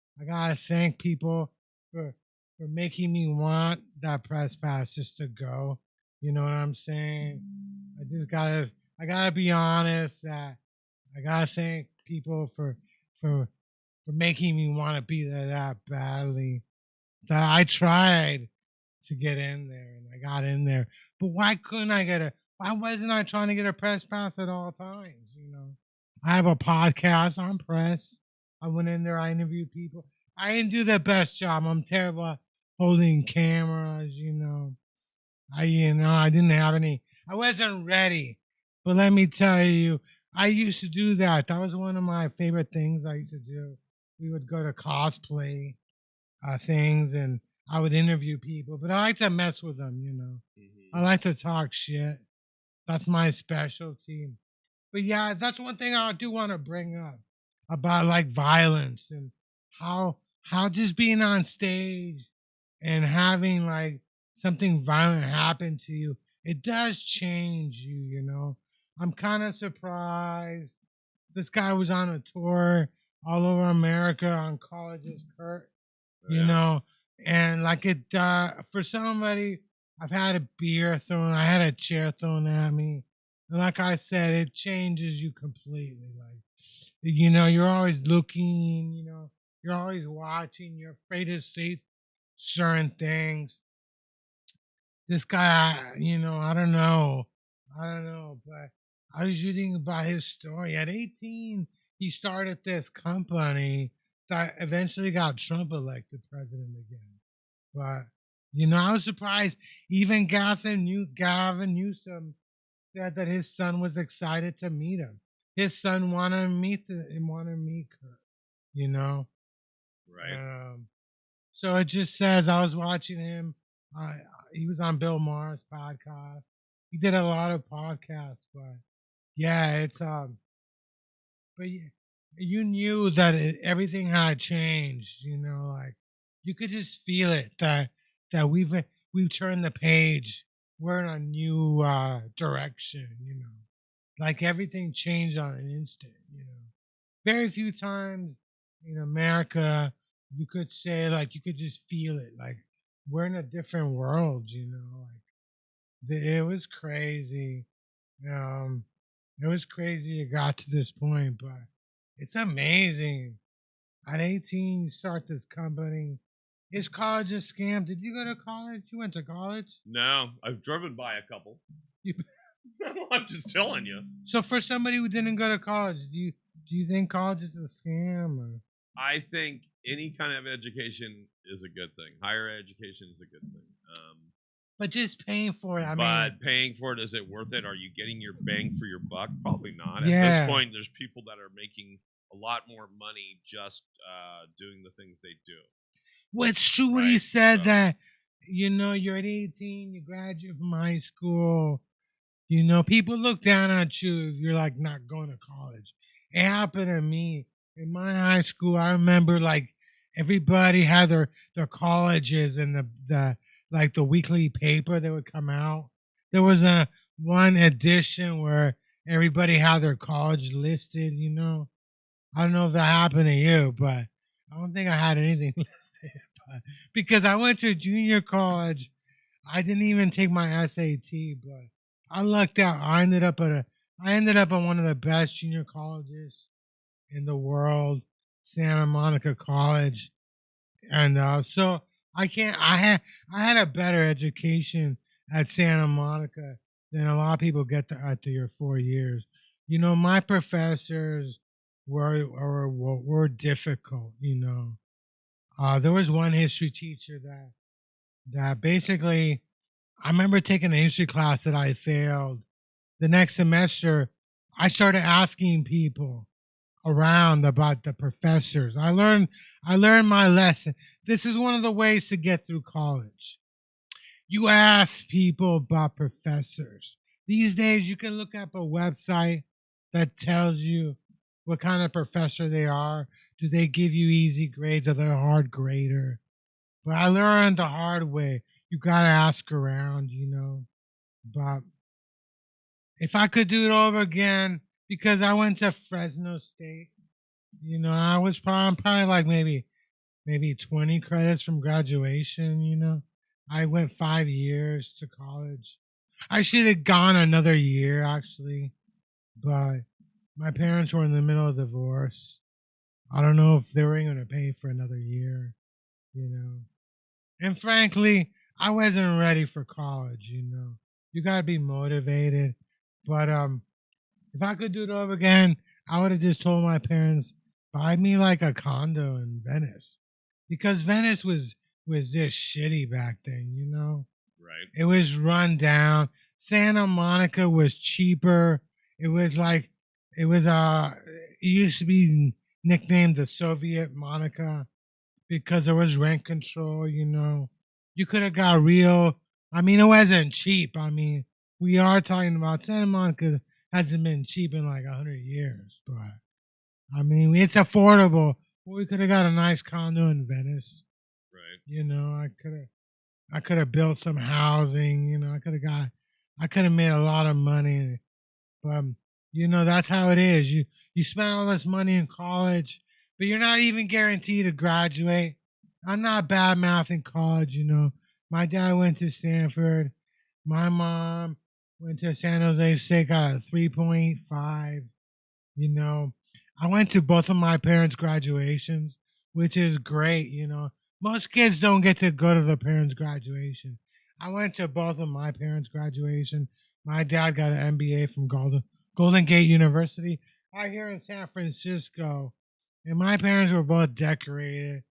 I gotta thank people for making me want that press pass just to go. You know what I'm saying? I gotta be honest that I gotta thank people for making me want to be there that badly. That I tried to get in there and I got in there. But why wasn't I trying to get a press pass at all times? You know, I have a podcast on press. I went in there, I interviewed people. I didn't do the best job. I'm terrible at holding cameras, you know. I didn't have any, I wasn't ready. But let me tell you, I used to do that. That was one of my favorite things I used to do. We would go to cosplay things and I would interview people, but I like to mess with them, you know. Mm-hmm. I like to talk shit. That's my specialty. But yeah, that's one thing I do want to bring up about like violence and how just being on stage and having like something violent happen to you, it does change you, you know. I'm kind of surprised. This guy was on a tour all over America on colleges, Kurt, you know, and like it, for somebody, I've had a beer thrown, I had a chair thrown at me. And like I said, it changes you completely. Like, you know, you're always looking, you know, you're always watching, you're afraid to say certain things. This guy, you know, I don't know, but I was reading about his story. At 18, he started this company that eventually got Trump elected president again. But, You know, I was surprised. Even Gavin Newsom said that his son was excited to meet him. His son wanted to meet Kurt. You know, Right. so it just says I was watching him. He was on Bill Maher's podcast. He did a lot of podcasts, but yeah, it's but you knew that everything had changed. You know, like you could just feel it that we've turned the page. We're in a new direction. You know, like everything changed on an instant. You know, very few times in America you could say like you could just feel it. Like we're in a different world. You know, like it was crazy. Um, it was crazy it got to this point, but it's amazing. At 18, you start this company. Is college a scam? Did you go to college? You went to college? No, I've driven by a couple. You, I'm just telling you. so for somebody who didn't go to college, do you think college is a scam? Or? I think any kind of education is a good thing. Higher education is a good thing. But just paying for it, But paying for it, is it worth it? Are you getting your bang for your buck? Probably not. At Yeah. this point, there's people that are making a lot more money just doing the things they do. well, it's true what he Right, said so- that, you know, you're at 18, you graduate from high school. You know, people look down at you if you're like not going to college. It happened to me in my high school. I remember like everybody had their colleges and the like the weekly paper that would come out. There was a one edition where everybody had their college listed. You know, I don't know if that happened to you, but I don't think I had anything listed. But because I went to junior college, I didn't even take my SAT, but I lucked out. I ended up at one of the best junior colleges in the world, Santa Monica College, and so I can't. I had a better education at Santa Monica than a lot of people get after your 4 years. You know, my professors were difficult. You know, there was one history teacher that basically I remember taking a history class that I failed. The next semester, I started asking people around about the professors. I learned my lesson. This is one of the ways to get through college. You ask people about professors. These days, you can look up a website that tells you what kind of professor they are. Do they give you easy grades? Are they a hard grader? But I learned the hard way. You gotta ask around, you know. But if I could do it over again, because I went to Fresno State, you know, I was probably like maybe 20 credits from graduation, you know. I went 5 years to college. I should have gone another year actually, but my parents were in the middle of divorce. I don't know if they were going to pay for another year, you know. And frankly, I wasn't ready for college, you know. You gotta be motivated. But if I could do it over again, I would have just told my parents, buy me like a condo in Venice. Because Venice was just shitty back then, you know. Right. It was run down. Santa Monica was cheaper. It was like it used to be nicknamed the Soviet Monica because there was rent control, you know. You could have got real. I mean, it wasn't cheap. I mean, we are talking about Santa Monica hasn't been cheap in like 100 years, but I mean, it's affordable. We could have got a nice condo in Venice. Right. You know, I could have built some housing. You know, I could have made a lot of money. But you know, that's how it is. You spend all this money in college, but you're not even guaranteed to graduate. I'm not bad math in college, you know. My dad went to Stanford. My mom went to San Jose State, got a 3.5. You know, I went to both of my parents' graduations, which is great, you know. Most kids don't get to go to their parents' graduation. I went to both of my parents' graduation. My dad got an MBA from Golden Gate University out here in San Francisco. And my parents were both decorated.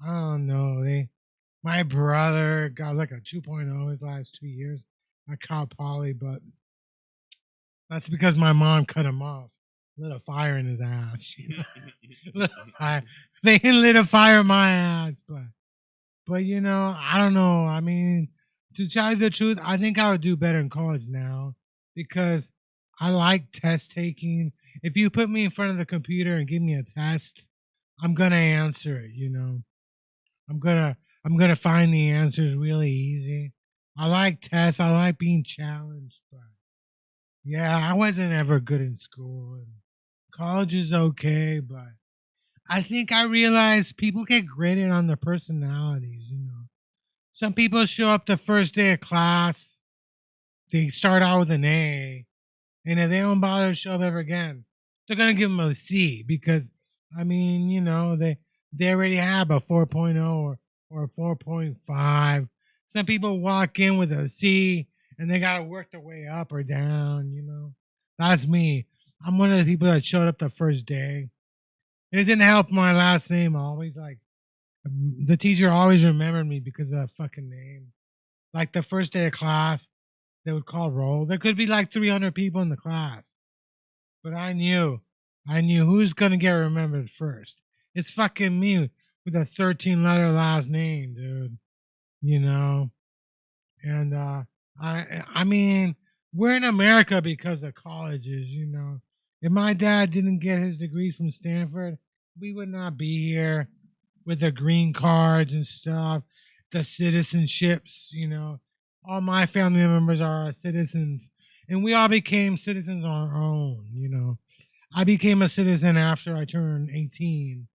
I don't know. My brother got like a 2.0 his last 2 years at Cal Poly, but that's because my mom cut him off. Lit a fire in his ass. You know? Lit a fire. They lit a fire in my ass, but you know, I don't know. I mean, to tell you the truth, I think I would do better in college now because I like test taking. If you put me in front of the computer and give me a test, I'm gonna answer it. You know, I'm gonna find the answers really easy. I like tests. I like being challenged, but yeah, I wasn't ever good in school. And college is okay, but I think I realized people get graded on their personalities. You know, some people show up the first day of class, they start out with an A, and if they don't bother to show up ever again, they're gonna give them a C because, I mean, you know, they already have a 4.0 or a 4.5. Some people walk in with a C and they gotta work their way up or down. You know, that's me. I'm one of the people that showed up the first day. And it didn't help my last name. Always like the teacher always remembered me because of that fucking name. Like the first day of class, they would call roll. There could be like 300 people in the class, but I knew who's gonna get remembered first. It's fucking me with a 13-letter last name, dude. You know, and I mean, we're in America because of colleges. You know, if my dad didn't get his degrees from Stanford, we would not be here with the green cards and stuff, the citizenships. You know, all my family members are citizens, and we all became citizens on our own. You know, I became a citizen after I turned 18.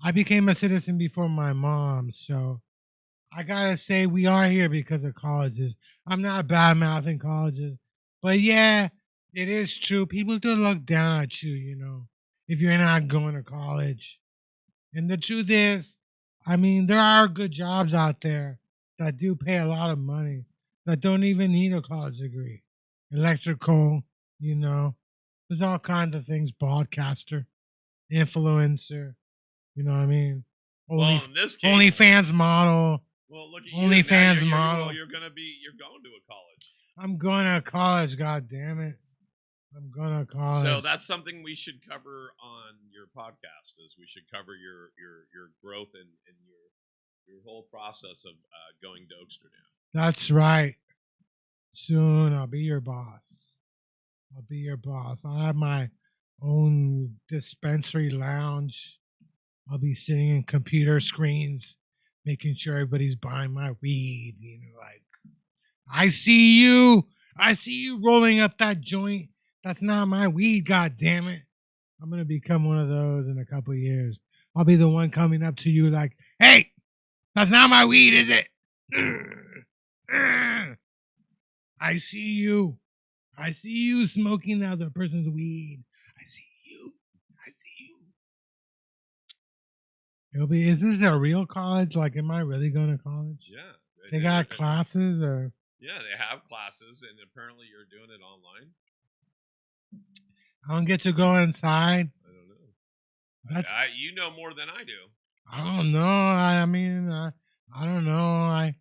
I became a citizen before my mom, so I gotta say we are here because of colleges. I'm not bad mouthing colleges, but yeah, it is true. People do look down at you, you know, if you're not going to college. And the truth is, I mean, there are good jobs out there that do pay a lot of money that don't even need a college degree. Electrical, you know, there's all kinds of things. Broadcaster, influencer, you know what I mean? Well, in this case, OnlyFans model. well, look at OnlyFans you. model. You're going to a college. I'm going to college, god damn it. I'm going to college. So that's something we should cover on your podcast. Is we should cover your growth and your whole process of going to Oaksterdam. That's right. Soon I'll be your boss. I'll be your boss. I'll have my own dispensary lounge. I'll be sitting in computer screens, making sure everybody's buying my weed. You know, like, I see you rolling up that joint. That's not my weed, god damn it. I'm gonna become one of those in a couple of years. I'll be the one coming up to you like, hey, that's not my weed, is it? I see you. I see you smoking the other person's weed. I see you. I see you. It'll be, is this a real college? Like, am I really going to college? Yeah. They got classes or? Yeah, they have classes, and apparently you're doing it online. I don't get to go inside. I don't know. That's, you know more than I do. I don't know. I mean, I don't know.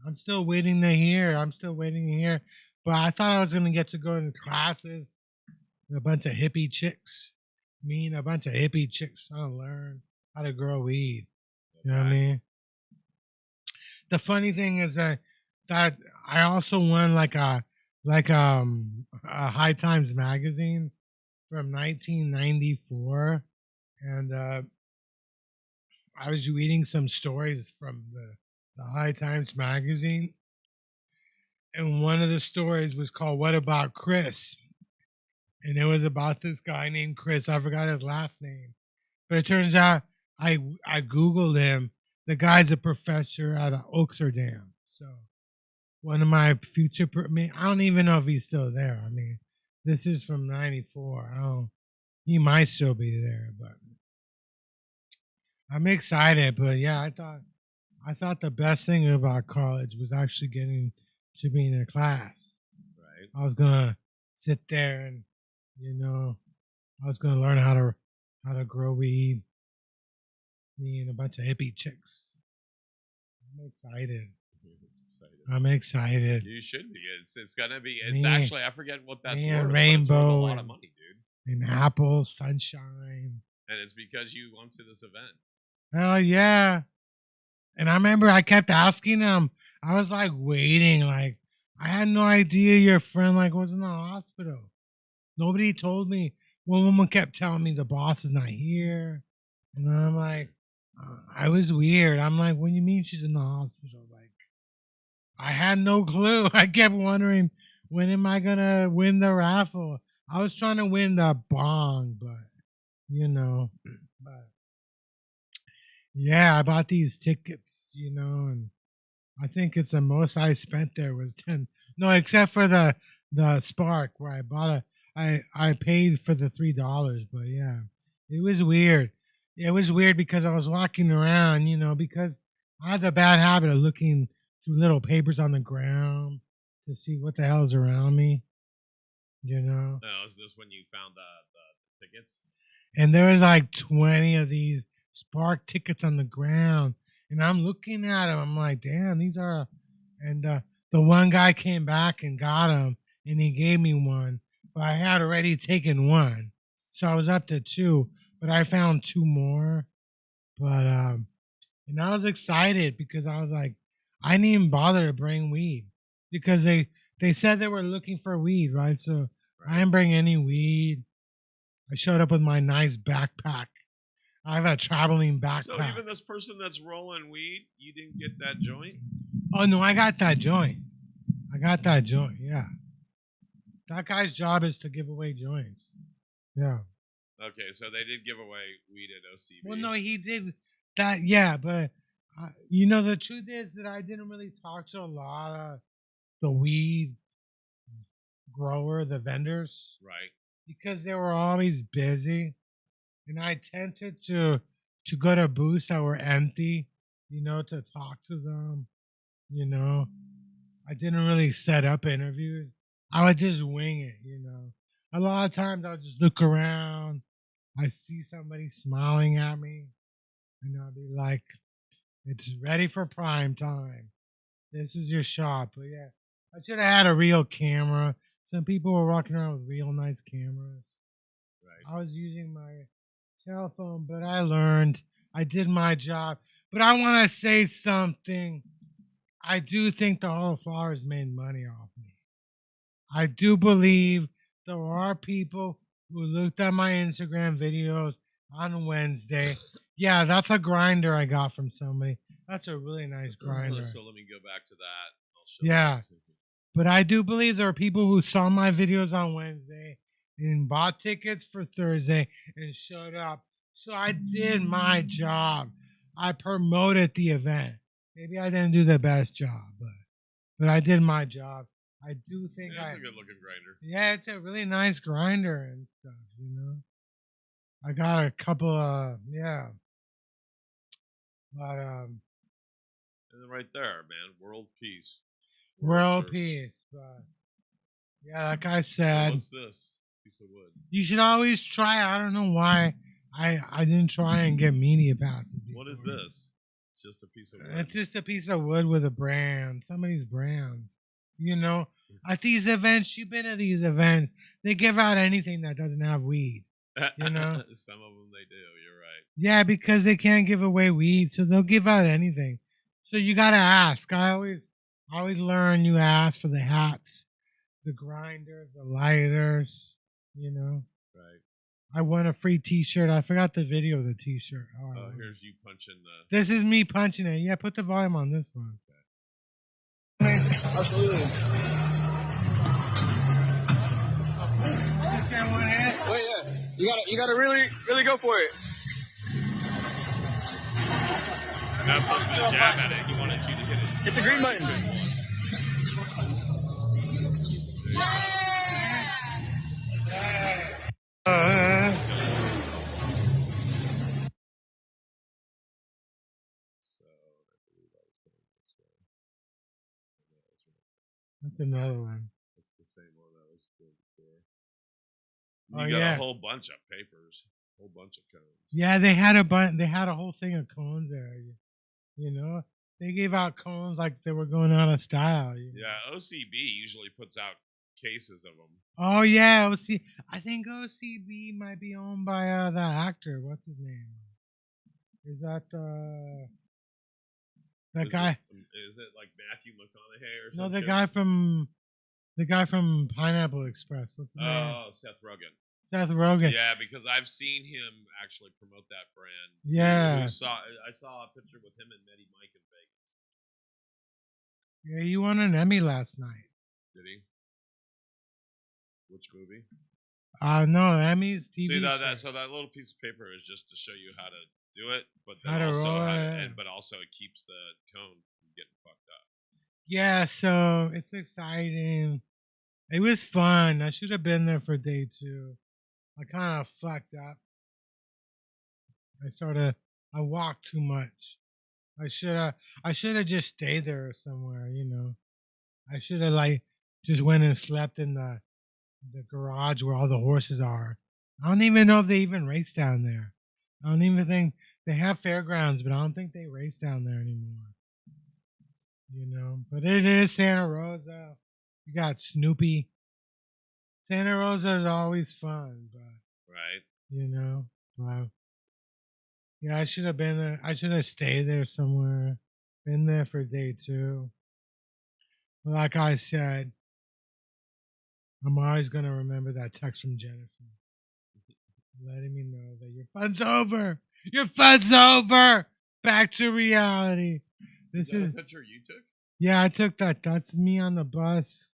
I'm still waiting to hear. But I thought I was going to get to go into classes with a bunch of hippie chicks. Me and a bunch of hippie chicks trying to learn how to grow weed. You know what I mean? The funny thing is that I also won like a High Times magazine from 1994, and I was reading some stories from the High Times magazine, and one of the stories was called "What About Chris?" and it was about this guy named Chris. I forgot his last name, but it turns out I googled him. The guy's a professor at Oaksterdam, so one of my future. I don't even know if he's still there. I mean, this is from '94. He might still be there, but I'm excited. But yeah, I thought the best thing about college was actually getting to be in a class. Right. I was gonna sit there and, you know, I was gonna learn how to grow weed. Me and a bunch of hippie chicks. I'm excited. Excited. I'm excited. You should be. It's gonna be. It's Me- actually I forget what that's me worth. and But it's worth a Rainbow lot of and- money, dude. And apple, sunshine. And it's because you went to this event. Hell yeah. And I remember I kept asking him. I was like waiting, like I had no idea your friend like was in the hospital. Nobody told me. One woman kept telling me the boss is not here. And I'm like, I was weird. I'm like, what do you mean she's in the hospital? Like, I had no clue. I kept wondering, when am I gonna win the raffle? I was trying to win the bong, but but yeah, I bought these tickets, and I think it's the most I spent there was 10. No, except for the Spark where I bought I paid for the $3, but yeah, it was weird. It was weird because I was walking around, because I had the bad habit of looking through little papers on the ground to see what the hell's around me, Oh, is this when you found the tickets? And there was like 20 of these Spark tickets on the ground, and I'm looking at them. I'm like, damn, these are. And the one guy came back and got them, and he gave me one, but I had already taken one, so I was up to 2. But I found 2 more. But and I was excited because I was like, I didn't even bother to bring weed because they said they were looking for weed, right? So I didn't bring any weed. I showed up with my nice backpack. I have a traveling backpack. So even this person that's rolling weed, you didn't get that joint? Oh no, I got that joint. Yeah. That guy's job is to give away joints. Yeah. Okay, so they did give away weed at OCB. Well, no, he did that. Yeah, but the truth is that I didn't really talk to a lot of the weed grower, the vendors, Right. because they were always busy, and I tended to go to booths that were empty, to talk to them. I didn't really set up interviews. I would just wing it. A lot of times I would just look around. I see somebody smiling at me, and I'll be like, "It's ready for prime time. This is your shot." But yeah, I should have had a real camera. Some people were walking around with real nice cameras. Right. I was using my cell phone, but I learned. I did my job. But I want to say something. I do think the Hall of Flowers made money off me. I do believe there are people who looked at my Instagram videos on Wednesday. Yeah, that's a grinder I got from somebody. That's a really nice grinder. So let me go back to that. I'll show Yeah. you. But I do believe there are people who saw my videos on Wednesday and bought tickets for Thursday and showed up. So I did my job. I promoted the event. Maybe I didn't do the best job, but I did my job. I do think Yeah, it's a good looking grinder. yeah, it's a really nice grinder and stuff, I got a couple of but And then right there, man, world peace. world church. peace. But yeah, like I So said, what's this? Piece of wood. you should always try. I don't know why I didn't try and get media passes. What is before. this? It's just a piece of wood. It's just a piece of wood with a brand, somebody's brand. At these events, you've been at these events, they give out anything that doesn't have weed. Some of them they do. You're right. Yeah, because they can't give away weed, so they'll give out anything. So you gotta ask. I always learn you ask for the hats, the grinders, the lighters, Right. I won a free t-shirt. I forgot the video of the t-shirt. Oh, here's you punching the. This is me punching it. Yeah, put the volume on this one. Absolutely. Wait, yeah. You gotta really go for it. Not supposed to jab at it. He wanted you to hit it. Hit the green button. So I believe I was going this way. That's another one. That's the same one I was doing before. Oh, You got yeah. a whole bunch of papers, whole bunch of cones. Yeah, they had a whole thing of cones there. They gave out cones like they were going out of style. Yeah, OCB usually puts out cases of them. Oh yeah, I think OCB might be owned by that actor. What's his name? Is that that guy? Is it like Matthew McConaughey or No, something? the guy from Pineapple Express. What's his name? Oh, Seth Rogen. Seth Rogen. Yeah, because I've seen him actually promote that brand. Yeah. I saw a picture with him and Matty Mike in Vegas. Yeah, he won an Emmy last night. Did he? Which movie? No, Emmys TV. See show. so that little piece of paper is just to show you how to do it, but How then to also roll it. but also it keeps the cone from getting fucked up. Yeah, so it's exciting. It was fun. I should have been there for day 2. I kind of fucked up. I walked too much. I should have just stayed there somewhere, I should have just went and slept in the garage where all the horses are. I don't even know if they even race down there. I don't even think they have fairgrounds, but I don't think they race down there anymore. But it is Santa Rosa. You got Snoopy. Santa Rosa is always fun, but Right. Wow. Yeah, I should have been there. I should have stayed there somewhere. Been there for day 2. But like I said, I'm always gonna remember that text from Jennifer, letting me know that your fun's over. Your fun's over. Back to reality. Is that a picture you took? Yeah, I took that. That's me on the bus,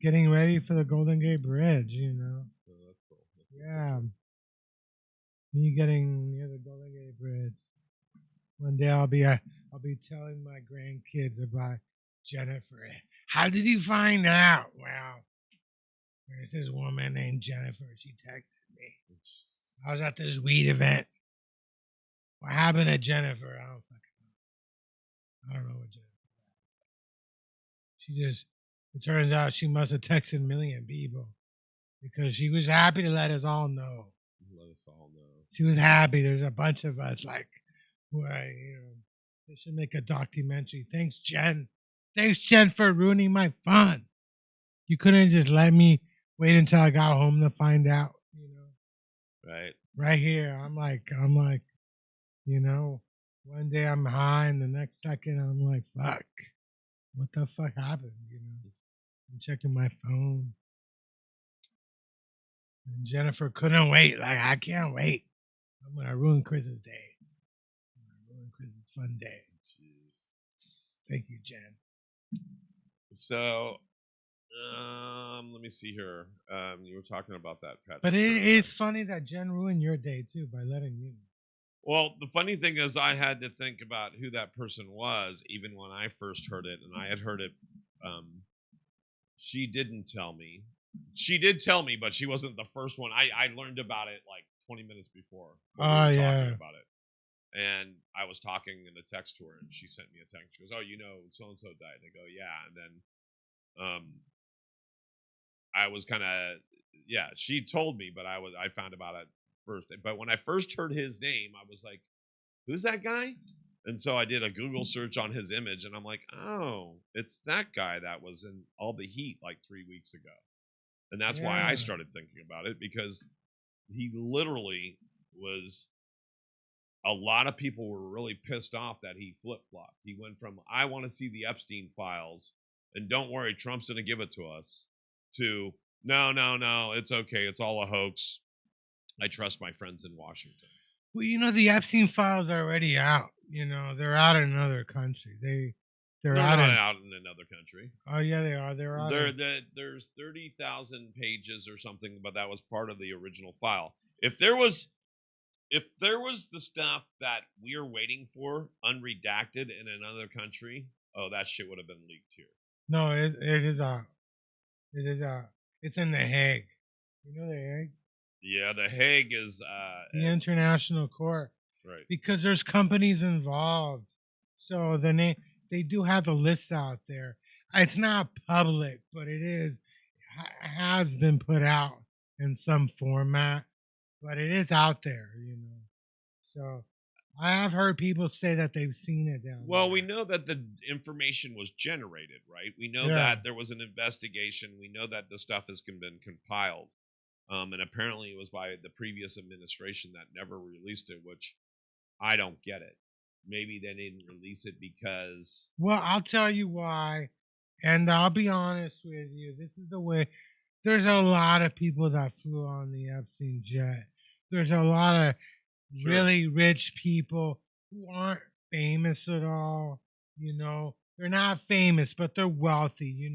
getting ready for the Golden Gate Bridge. Oh, that's cool. Yeah. Me getting near the Golden Gate Bridge. One day I'll be telling my grandkids about Jennifer. How did you find out? Well, there's this woman named Jennifer. She texted me. I was at this weed event. What happened to Jennifer? I don't fucking know. I don't know what Jennifer. It turns out she must have texted a million people because she was happy to let us all know. Let us all know. She was happy. There's a bunch of us they should make a documentary. Thanks, Jen. Thanks, Jen, for ruining my fun. You couldn't just let me wait until I got home to find out, Right. Right here. I'm like, one day I'm high and the next second I'm like, fuck. What the fuck happened? I'm checking my phone. And Jennifer couldn't wait. I can't wait. I'm gonna ruin Chris's day. I'm gonna ruin Chris's fun day. Jeez. Thank you, Jen. So, let me see here. You were talking about that, Patrick. But it's funny that Jen ruined your day too by letting you. Well, the funny thing is, I had to think about who that person was, even when I first heard it, and I had heard it. She didn't tell me. She did tell me, but she wasn't the first one. I learned about it like 20 minutes before. Oh, yeah. Talking about it. And I was talking in a text to her, and she sent me a text. She goes, "Oh, so-and-so died." I go, "Yeah." And then I was kind of, yeah, she told me, but I found about it first. But when I first heard his name, I was like, "Who's that guy?" And so I did a Google search on his image, and I'm like, "Oh, it's that guy that was in All the Heat like 3 weeks ago." And that's why I started thinking about it, because he literally was. A lot of people were really pissed off that he flip-flopped. He went from, "I want to see the Epstein files, and don't worry, Trump's going to give it to us," to, no, it's okay. It's all a hoax. I trust my friends in Washington. Well, the Epstein files are already out. They're out in another country. They're not out in another country. Oh yeah, they are. They're out. There's 30,000 pages or something, but that was part of the original file. If there was the stuff that we're waiting for unredacted in another country, oh, that shit would have been leaked here. No, it is out. It's in The Hague. You know The Hague? Yeah, The Hague is the international court. Right. Because there's companies involved. So they do have the list out there. It's not public, but it has been put out in some format. But it is out there, So I have heard people say that they've seen it down Well, there. we know that the information was generated, right? We know Yeah. that there was an investigation. We know that the stuff has been compiled. And apparently it was by the previous administration that never released it, which I don't get it. Maybe they didn't release it because Well, I'll tell you why, and I'll be honest with you. This is the way. There's a lot of people that flew on the Epstein jet. There's a lot of Sure. really rich people who aren't famous at all. They're not famous, but they're wealthy.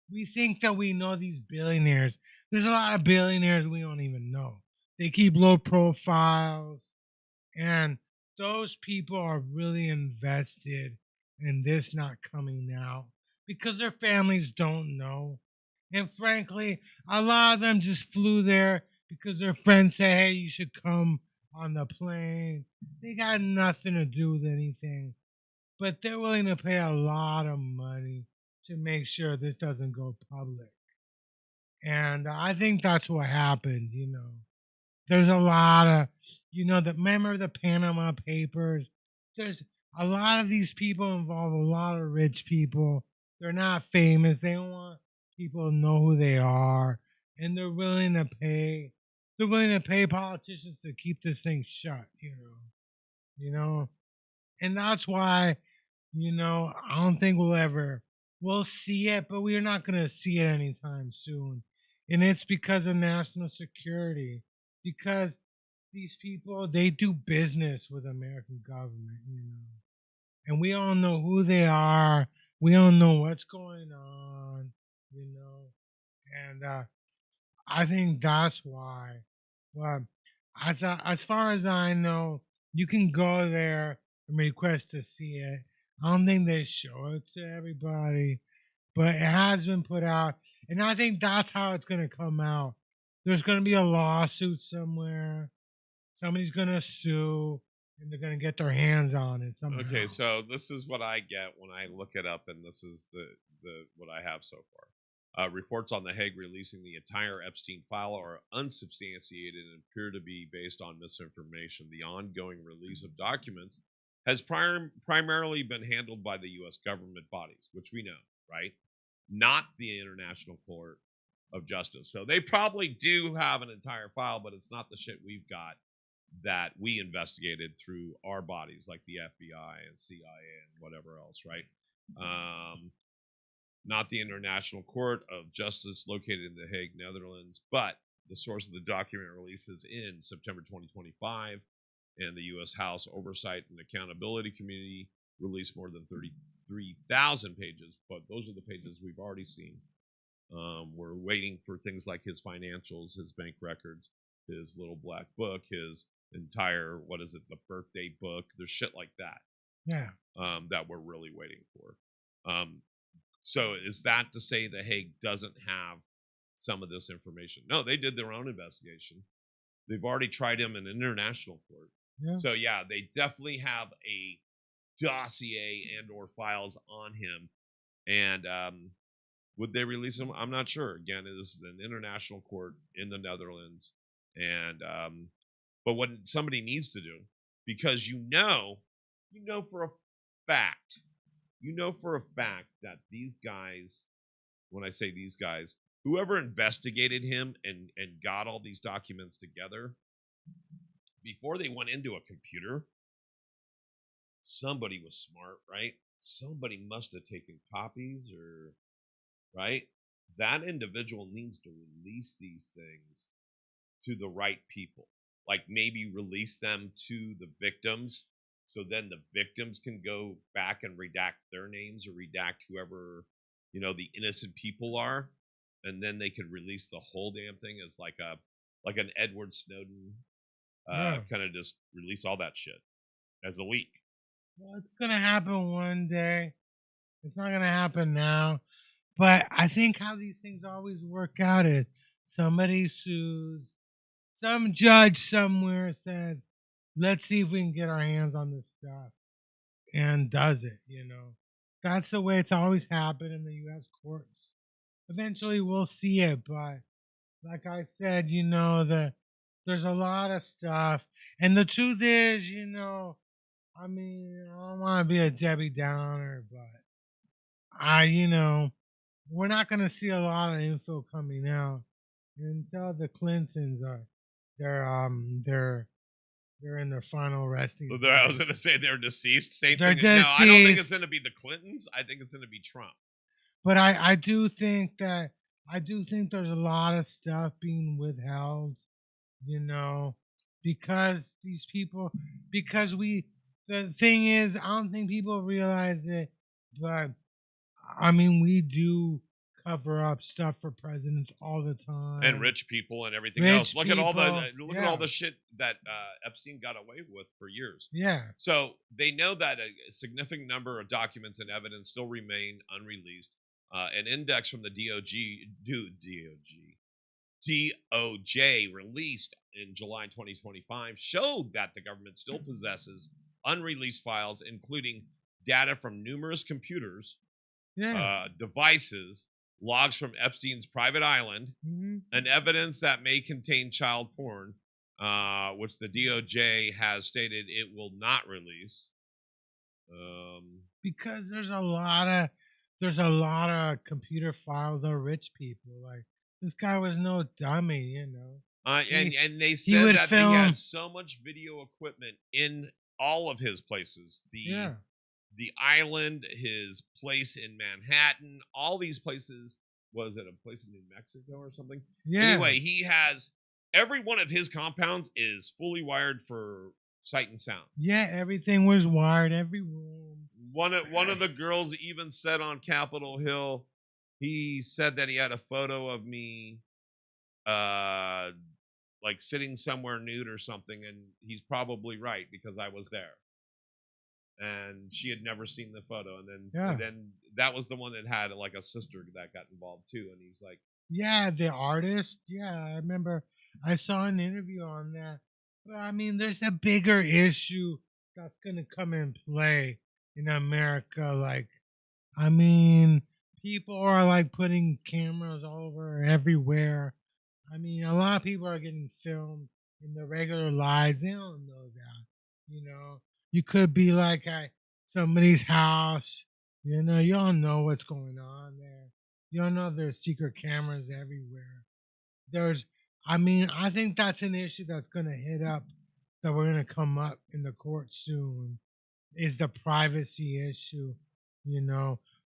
We think that we know these billionaires. There's a lot of billionaires we don't even know. They keep low profiles, and those people are really invested in this not coming out because their families don't know. And frankly, a lot of them just flew there because their friends said, hey, you should come on the plane. They got nothing to do with anything, but they're willing to pay a lot of money to make sure this doesn't go public. And I think that's what happened. There's a lot of, remember the Panama Papers? There's a lot of these people involve a lot of rich people. They're not famous. They don't want people to know who they are. And they're willing to pay. They're willing to pay politicians to keep this thing shut, And that's why, I don't think we'll see it, but we're not going to see it anytime soon. And it's because of national security. Because these people, they do business with the American government, and we all know who they are. We all know what's going on, and I think that's why. But as far as I know, you can go there and request to see it. I don't think they show it to everybody, but it has been put out, and I think that's how it's going to come out. There's going to be a lawsuit somewhere. Somebody's going to sue, and they're going to get their hands on it somehow. Okay, so this is what I get when I look it up, and this is the what I have so far. Reports on The Hague releasing the entire Epstein file are unsubstantiated and appear to be based on misinformation. The ongoing release of documents has primarily been handled by the U.S. government bodies, which we know, right? Not the International Court of Justice. So they probably do have an entire file, but it's not the shit we've got that we investigated through our bodies, like the FBI and CIA and whatever else, right? Not the International Court of Justice located in The Hague, Netherlands, but the source of the document releases in September 2025, and the U.S. House Oversight and Accountability Committee released more than 33,000 pages, but those are the pages we've already seen. We're waiting for things like his financials, his bank records, his little black book, his entire, the birthday book. There's shit like that. Yeah. That we're really waiting for. So is that to say The Hague doesn't have some of this information? No, they did their own investigation. They've already tried him in international court. Yeah. So yeah, they definitely have a dossier and or files on him. And would they release him? I'm not sure. Again, it is an international court in the Netherlands. And but what somebody needs to do, because you know for a fact that these guys, when I say these guys, whoever investigated him and got all these documents together, before they went into a computer, somebody was smart, right? Somebody must have taken copies, or right? That individual needs to release these things to the right people. Like maybe release them to the victims, so then the victims can go back and redact their names or redact whoever, the innocent people are, and then they could release the whole damn thing as like an Edward Snowden, kind of just release all that shit as a leak. Well, it's gonna happen one day. It's not gonna happen now. But I think how these things always work out is somebody sues, some judge somewhere says, let's see if we can get our hands on this stuff, and does it, That's the way it's always happened in the U.S. courts. Eventually we'll see it, but like I said, there's a lot of stuff. And the truth is, I mean, I don't want to be a Debbie Downer, but we're not going to see a lot of info coming out until the Clintons are they're in their final resting. I was going to say they're deceased. Same They're thing. No, I don't think it's deceased. going to be the Clintons. I think it's going to be Trump. But I do think there's a lot of stuff being withheld, because these people, the thing is, I don't think people realize it, but I mean, we do cover up stuff for presidents all the time. And rich people and everything Rich else. Look at all people, the shit that Epstein got away with for years. Yeah. So they know that a significant number of documents and evidence still remain unreleased. An index from the DOJ released in July 2025 showed that the government still possesses unreleased files, including data from numerous computers, devices, logs from Epstein's private island, and evidence that may contain child porn, which the DOJ has stated it will not release. Because there's a lot of computer files of rich people. Like, this guy was no dummy, And they said that he had so much video equipment in all of his places. The island, his place in Manhattan, all these places. Was it a place in New Mexico or something? Yeah. Anyway, he has every one of his compounds is fully wired for sight and sound. Yeah, everything was wired, every room. One of the girls even said on Capitol Hill, he said that he had a photo of me like sitting somewhere nude or something, and he's probably right because I was there. And she had never seen the photo, and then that was the one that had like a sister that got involved too, and he's like, yeah, the artist, I remember I saw an interview on that. But I mean, there's a bigger issue that's gonna come in play in America. Like, I mean, people are like putting cameras all over everywhere. I mean, a lot of people are getting filmed in their regular lives. They don't know that, You could be like at somebody's house, you don't know what's going on there. You don't know there's secret cameras everywhere. I think that's an issue that's going to hit up, that we're going to come up in the court soon, is the privacy issue,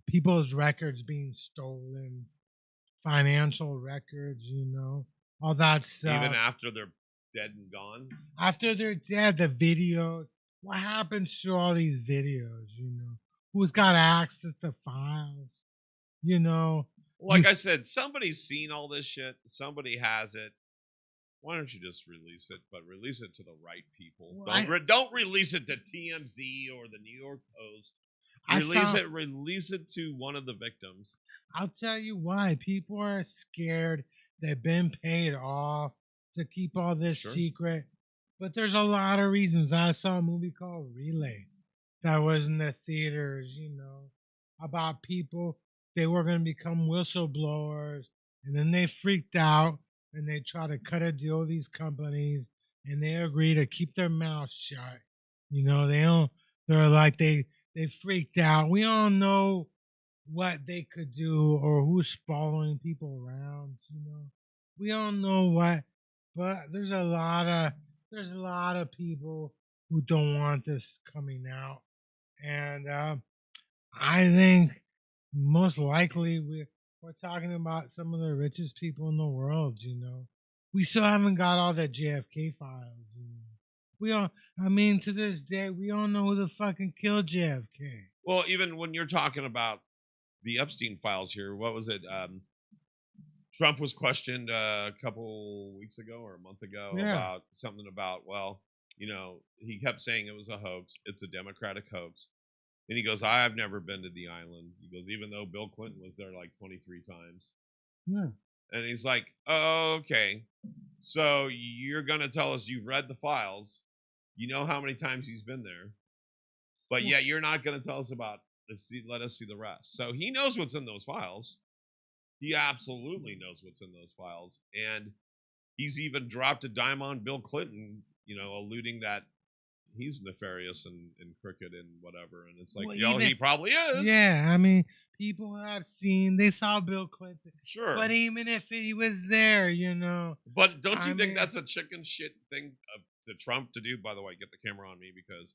people's records being stolen, financial records, all that stuff. Even after they're dead and gone? After they're dead, the videos. What happens to all these videos, Who's got access to files, Like I said, somebody's seen all this shit. Somebody has it. Why don't you just release it? But release it to the right people. Don't release it to TMZ or the New York Post. Release it to one of the victims. I'll tell you why. People are scared. They've been paid off to keep all this secret. But there's a lot of reasons. I saw a movie called Relay that was in the theaters, about people. They were going to become whistleblowers, and then they freaked out, and they try to cut a deal with these companies, and they agree to keep their mouths shut. They freaked out. We all know what they could do or who's following people around, We all know what, but there's a lot of people who don't want this coming out. And I think most likely we're talking about some of the richest people in the world, We still haven't got all the JFK files, to this day, we don't know who the fucking killed JFK. Well, even when you're talking about the Epstein files here, what was it? Trump was questioned a couple weeks ago or a month ago about something about, he kept saying it was a hoax. It's a Democratic hoax. And he goes, I've never been to the island. He goes, even though Bill Clinton was there like 23 times. Yeah. And he's like, oh, okay. So you're going to tell us you've read the files. You know how many times he's been there. But yet you're not going to tell us about, let us see the rest. So he knows what's in those files. He absolutely knows what's in those files. And he's even dropped a dime on Bill Clinton, alluding that, he's nefarious and crooked and whatever. And it's like, Well, yo, even- he probably is. Yeah, I mean, people have seen, they saw Bill Clinton. Sure. But even if he was there, you know. But don't you I think mean- that's a chicken shit thing to Trump to do? By the way, get the camera on me, because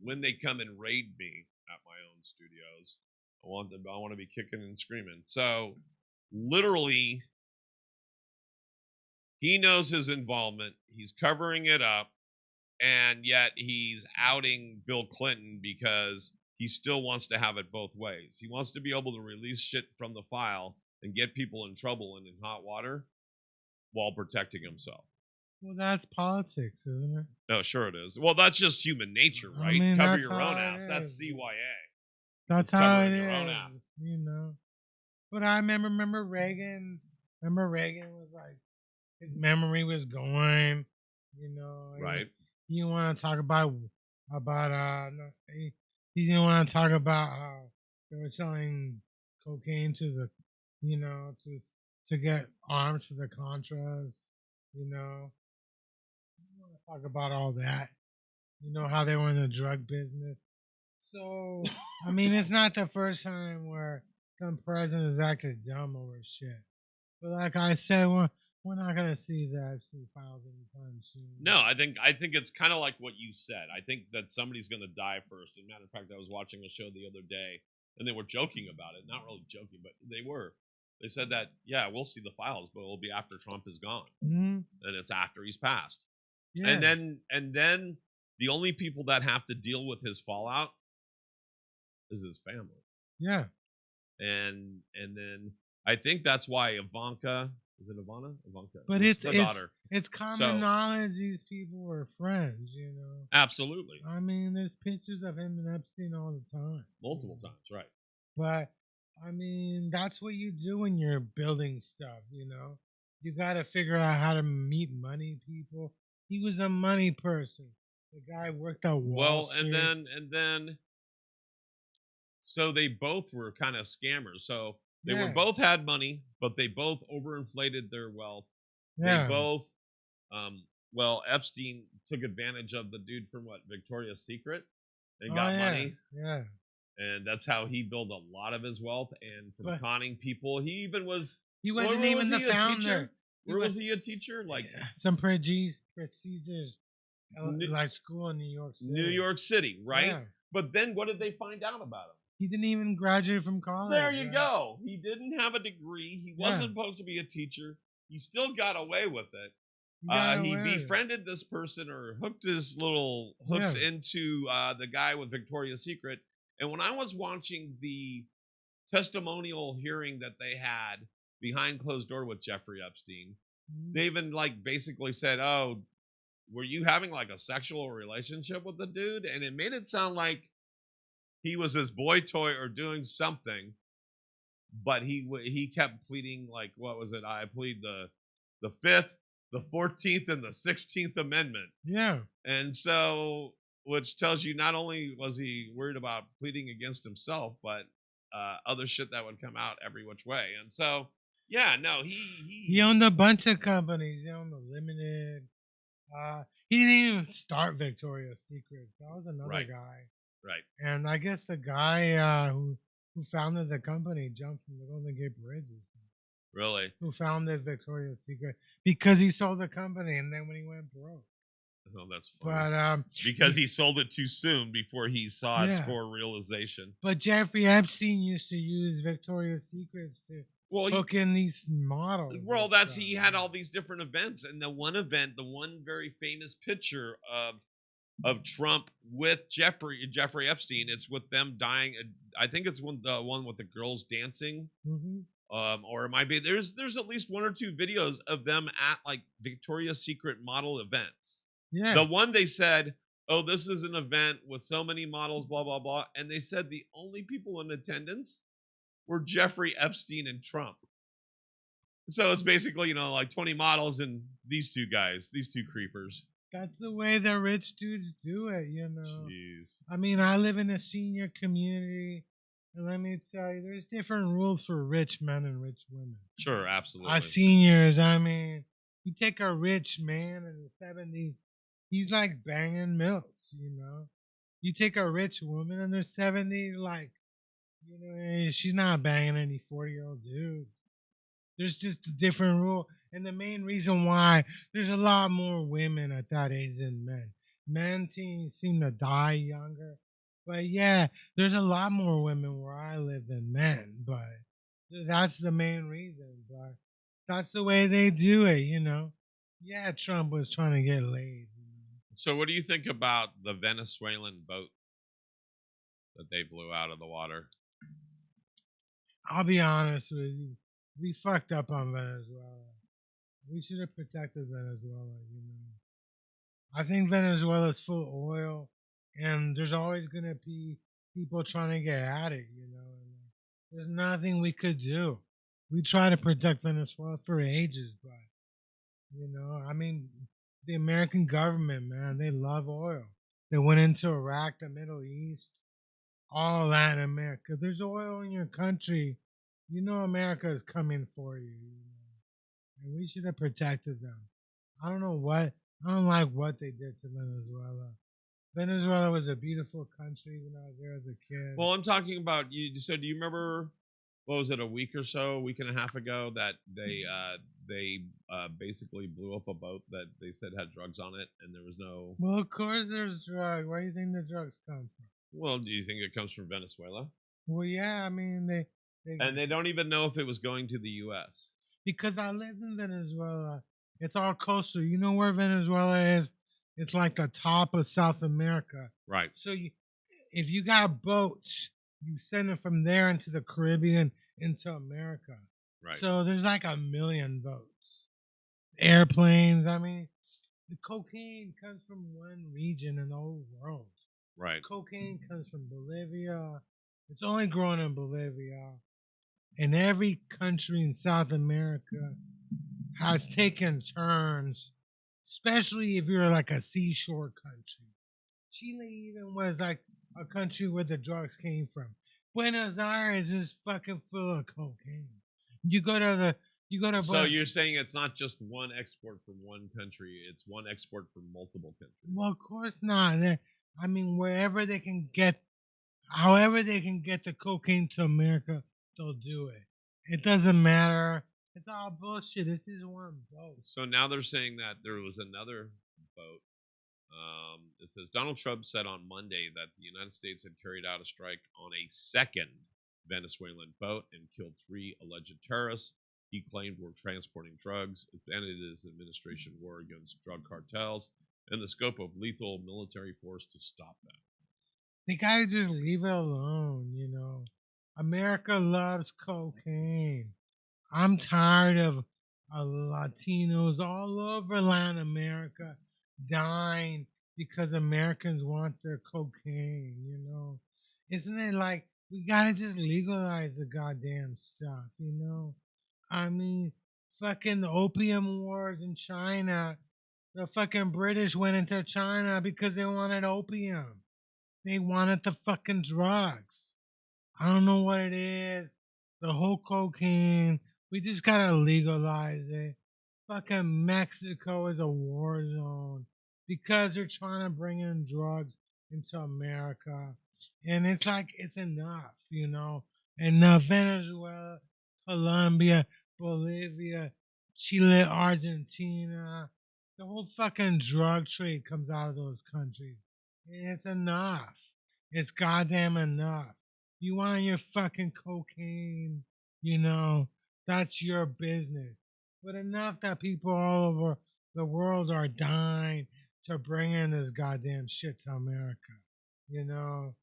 when they come and raid me at my own studios, I want to be kicking and screaming. So literally, he knows his involvement. He's covering it up, and yet he's outing Bill Clinton because he still wants to have it both ways. He wants to be able to release shit from the file and get people in trouble and in hot water while protecting himself. Well, that's politics, isn't it? No, sure it is. Well, that's just human nature, I right? mean, Cover that's your own how it ass. That's is. CYA. That's It's how it covering your own is, ass. you know. But I remember Reagan. Remember Reagan was like, his memory was going, you know. Right. He didn't want to talk about no, he didn't want to talk about how they were selling cocaine to the, you know, to get arms for the Contras, you know. He didn't want to talk about all that, you know, how they were in the drug business. So, I mean, it's not the first time where some president is acting dumb over shit. But like I said, we're not gonna see that through files anytime soon. No, I think it's kind of like what you said. I think that somebody's going to die first. As a matter of fact, I was watching a show the other day, and they were joking about it. Not really joking, but they were. They said that, yeah, we'll see the files, but it'll be after Trump is gone, Mhm. and it's after he's passed. Yeah. And then the only people that have to deal with his fallout is his family. Yeah. And then I think that's why Ivanka, is it Ivana? Ivanka. But it's the daughter. It's common So- knowledge these people were friends, you know. Absolutely. I mean, there's pictures of him and Epstein all the time. Multiple times, right. But I mean, that's what you do when you're building stuff, you know. You got to figure out how to meet money people. He was a money person. The guy worked at Wall Well, Street. and then so they both were kind of scammers. So they were Yeah. both had money, but they both overinflated their wealth. Yeah. They both well, Epstein took advantage of the dude from Victoria's Secret and got yeah. money. Yeah. And that's how he built a lot of his wealth, and from But- conning people. He even was He where wasn't even was the he, a founder. teacher? He Where was- was he a teacher? Like Some prestigious New- like school in New York City. New York City, right? Yeah. But then what did they find out about him? He didn't even graduate from college. There you right? go. He didn't have a degree. He wasn't supposed to be a teacher. He still got away with it. He got He away with it. befriended this person, or hooked his little hooks Yeah. into the guy with Victoria's Secret. And when I was watching the testimonial hearing that they had behind closed door with Jeffrey Epstein, Mhm. they even like basically said, "Oh, were you having like a sexual relationship with the dude?" And it made it sound like he was his boy toy or doing something. But he kept pleading, like, what was it? I plead the 5th, the 14th, and the 16th Amendment. Yeah. And so, which tells you not only was he worried about pleading against himself, but other shit that would come out every which way. And so, yeah, no, He owned a bunch of companies. He owned the Limited. He didn't even start Victoria's Secret. That was another Right. guy. right. And I guess the guy who founded the company jumped from the Golden Gate Bridge. Really? Who founded Victoria's Secret because he sold the company, and then when he went broke. Oh, that's funny. But Because he sold it too soon before he saw its Yeah. full realization. but Jeffrey Epstein used to use Victoria's Secrets to Well, hook in these models. Well, and that's stuff. he had all these different events, and the one event, the one very famous picture of Trump with Jeffrey Epstein, it's with them dying. I think it's the one with the girls dancing, Mhm. or it might be there's at least one or two videos of them at like Victoria's Secret model events. Yeah. The one they said, "Oh, this is an event with so many models, blah blah blah," and they said the only people in attendance were Jeffrey Epstein and Trump. So it's basically, like 20 models and these two guys, these two creepers. That's the way the rich dudes do it, you know. Jeez. I mean, I live in a senior community, and let me tell you, there's different rules for rich men and rich women. Sure, absolutely. Our seniors, I mean, you take a rich man in the 70s, he's like banging Mills. you know. You take a rich woman in their 70s, like, you know, she's not banging any 40-year-old dude. There's just a different rule. And the main reason why there's a lot more women at that age than men. Men seem to die younger. But yeah, there's a lot more women where I live than men. But that's the main reason. But that's the way they do it, you know. Yeah, Trump was trying to get laid. So, what do you think about the Venezuelan boat that they blew out of the water? I'll be honest with you. We fucked up on Venezuela. We should have protected Venezuela, you know. I think Venezuela's full of oil, and there's always going to be people trying to get at it, you know. And there's nothing we could do. We tried to protect Venezuela for ages, but, you know, I mean, the American government, man, they love oil. They went into Iraq, the Middle East, all Latin America. There's oil in your country. You know America is coming for you, you know. And we should have protected them. I don't like what they did to Venezuela. Venezuela was a beautiful country when I was there as a kid. Well, I'm talking about you. So, do you remember? What was it? A week and a half ago, that they basically blew up a boat that they said had drugs on it, and there was no. Well, of course there's drugs. Where do you think the drugs come from? Well, do you think it comes from Venezuela? Well, yeah. I mean, they don't even know if it was going to the U.S. Because I lived in Venezuela. It's all coastal. You know where Venezuela is? It's like the top of South America. Right. So if you got boats, you send them from there into the Caribbean, into America. Right. So there's like 1 million boats. Airplanes. I mean, the cocaine comes from one region in the whole world. Right. Cocaine comes from Bolivia. It's only grown in Bolivia. And every country in South America has taken turns, especially if you're like a seashore country. Chile even was like a country where the drugs came from. Buenos Aires is fucking full of cocaine. So you're saying it's not just one export from one country; it's one export from multiple countries. Well, of course not. I mean, wherever they can get, however they can get the cocaine to America, they'll do it. It doesn't matter. It's all bullshit. This is one boat. So now they're saying that there was another boat. It says Donald Trump said on Monday that the United States had carried out a strike on a second Venezuelan boat and killed 3 alleged terrorists he claimed were transporting drugs. It ended his administration war against drug cartels and the scope of lethal military force to stop them. They gotta just leave it alone, you know. America loves cocaine. I'm tired of Latinos all over Latin America dying because Americans want their cocaine, you know. Isn't it like we gotta just legalize the goddamn stuff, you know? I mean, fucking the opium wars in China. The fucking British went into China because they wanted opium. They wanted the fucking drugs. I don't know what it is. The whole cocaine. We just gotta legalize it. Fucking Mexico is a war zone because they're trying to bring in drugs into America. And it's like, it's enough, you know. Enough. Venezuela, Colombia, Bolivia, Chile, Argentina. The whole fucking drug trade comes out of those countries. And it's enough. It's goddamn enough. You want your fucking cocaine, you know, that's your business. But enough that people all over the world are dying to bring in this goddamn shit to America. You know,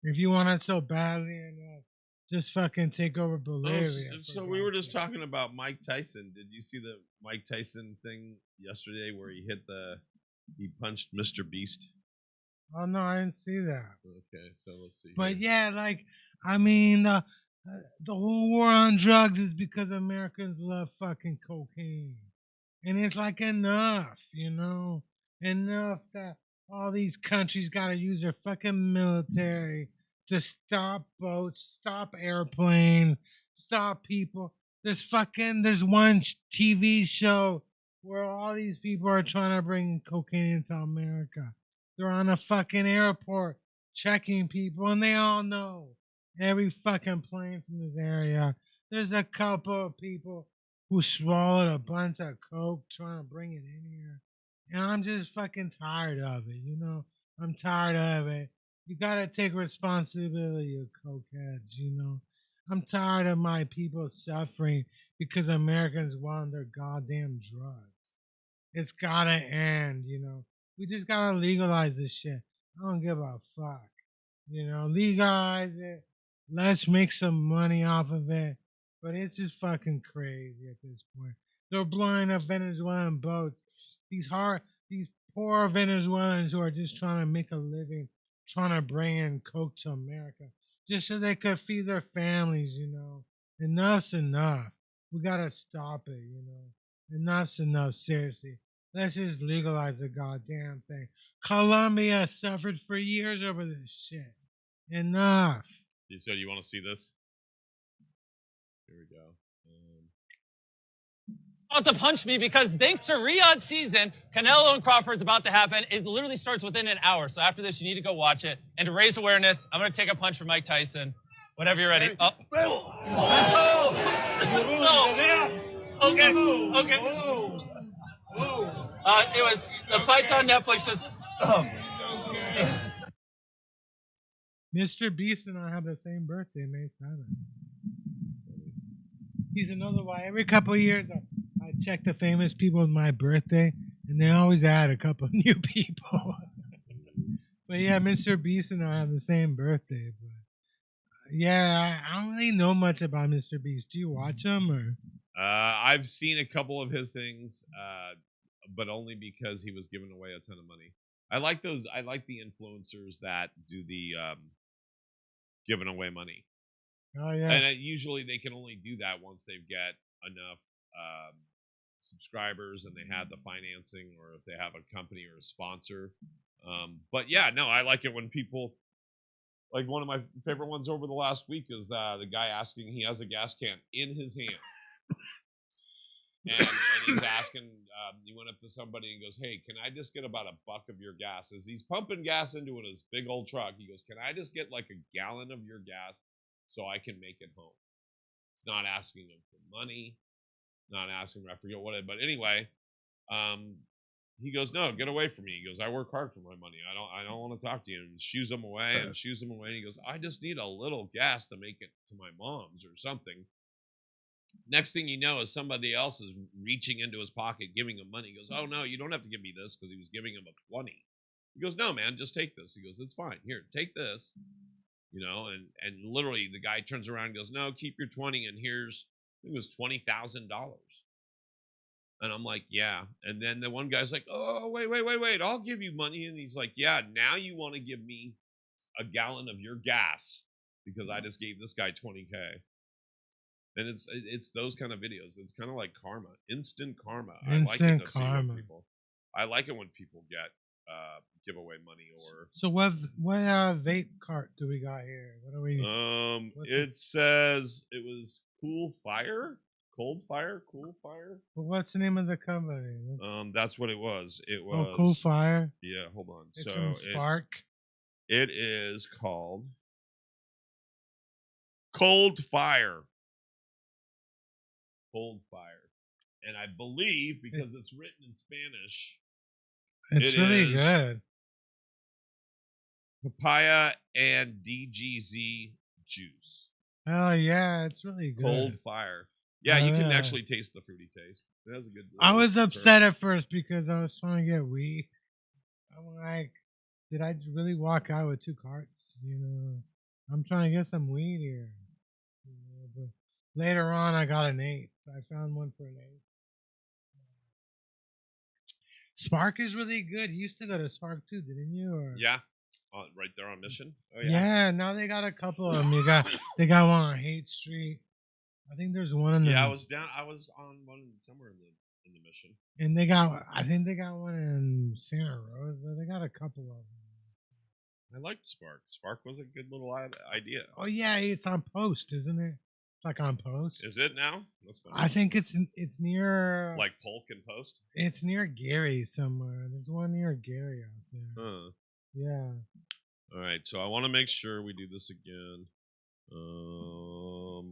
if you want it so badly enough, just fucking take over Bolivia. So we were just talking about Mike Tyson. Did you see the Mike Tyson thing yesterday where he punched Mr. Beast? Oh no, I didn't see that. Okay, so let's see. But yeah, like, I mean, the whole war on drugs is because Americans love fucking cocaine. And it's like enough, you know? Enough that all these countries gotta use their fucking military to stop boats, stop airplanes, stop people. There's one TV show where all these people are trying to bring cocaine into America. They're on a fucking airport checking people, and they all know every fucking plane from this area. There's a couple of people who swallowed a bunch of coke trying to bring it in here. And I'm just fucking tired of it, you know? I'm tired of it. You gotta take responsibility, you cokeheads, you know? I'm tired of my people suffering because Americans want their goddamn drugs. It's gotta end, you know? We just gotta legalize this shit. I don't give a fuck. You know, legalize it. Let's make some money off of it. But it's just fucking crazy at this point. They're blowing up Venezuelan boats. These poor Venezuelans who are just trying to make a living, trying to bring in coke to America, just so they could feed their families, you know. Enough's enough. We gotta stop it, you know. Enough's enough, seriously. Let's just legalize the goddamn thing. Colombia suffered for years over this shit. Enough. You said you want to see this? Here we go. About to punch me because thanks to Riyadh season, Canelo and Crawford's about to happen. It literally starts within an hour. So after this, you need to go watch it. And to raise awareness, I'm going to take a punch from Mike Tyson. Whenever you're ready. Oh. Okay. It was the fight's on Netflix. Just. Mr. Beast and I have the same birthday, May 7th. He's another one. Every couple of years, I check the famous people with my birthday, and they always add a couple of new people. But yeah, Mr. Beast and I have the same birthday. But yeah, I don't really know much about Mr. Beast. Do you watch him or? I've seen a couple of his things, but only because he was giving away a ton of money. I like those. I like the influencers that do the giving away money. Oh yeah. And usually they can only do that once they get enough subscribers and they have the financing, or if they have a company or a sponsor. But yeah, no, I like it when people, like one of my favorite ones over the last week is the guy asking, he has a gas can in his hand. And he's asking, he went up to somebody and goes, hey, can I just get about $1 of your gas? As he's pumping gas into his big old truck, he goes, can I just get like a gallon of your gas so I can make it home? It's not asking him for money, not asking him, I forget what it, but anyway, he goes, no, get away from me. He goes, I work hard for my money. I don't want to talk to you. And shoos him away and shoos him away. And he goes, I just need a little gas to make it to my mom's or something. Next thing you know is somebody else is reaching into his pocket, giving him money. He goes, oh, no, you don't have to give me this, because he was giving him a 20. He goes, no, man, just take this. He goes, it's fine. Here, take this. You know, and literally the guy turns around and goes, no, keep your 20, and here's, I think it was $20,000. And I'm like, yeah. And then the one guy's like, oh, wait, I'll give you money. And he's like, yeah, now you want to give me a gallon of your gas because I just gave this guy 20K. And it's those kind of videos. It's kind of like karma, instant karma. Instant I like it to karma. see when people. I like it when people get give away money or. So what vape cart do we got here? What are we? It says it was Cold Fire. But what's the name of the company? That's what it was. It was. Oh, Cool Fire. Yeah, hold on. It's so from Spark. It is called Cold Fire. Cold Fire. And I believe, because it's written in Spanish, It's really good. Papaya and DGZ juice. Oh yeah, it's really good. Cold Fire. Yeah, you can actually taste the fruity taste. It has a good. I was upset at first because I was trying to get weed. I'm like, did I really walk out with 2 carts? You know, I'm trying to get some weed here. You know, but later on, I got an 8. I found one for an 8. Spark is really good. You used to go to Spark too, didn't you? Or? Yeah, right there on Mission. Oh yeah. Yeah, now they got a couple of them. They got one on Haight Street. I think there's one in the. Yeah, I was on one somewhere in the Mission. And I think they got one in Santa Rosa. They got a couple of them. I liked Spark. Spark was a good little idea. Oh yeah, it's on Post, isn't it? It's like on Post. Is it now? I think it's near. Like Polk and Post. It's near Gary somewhere. There's one near Gary out there. Yeah. All right, so I want to make sure we do this again. But All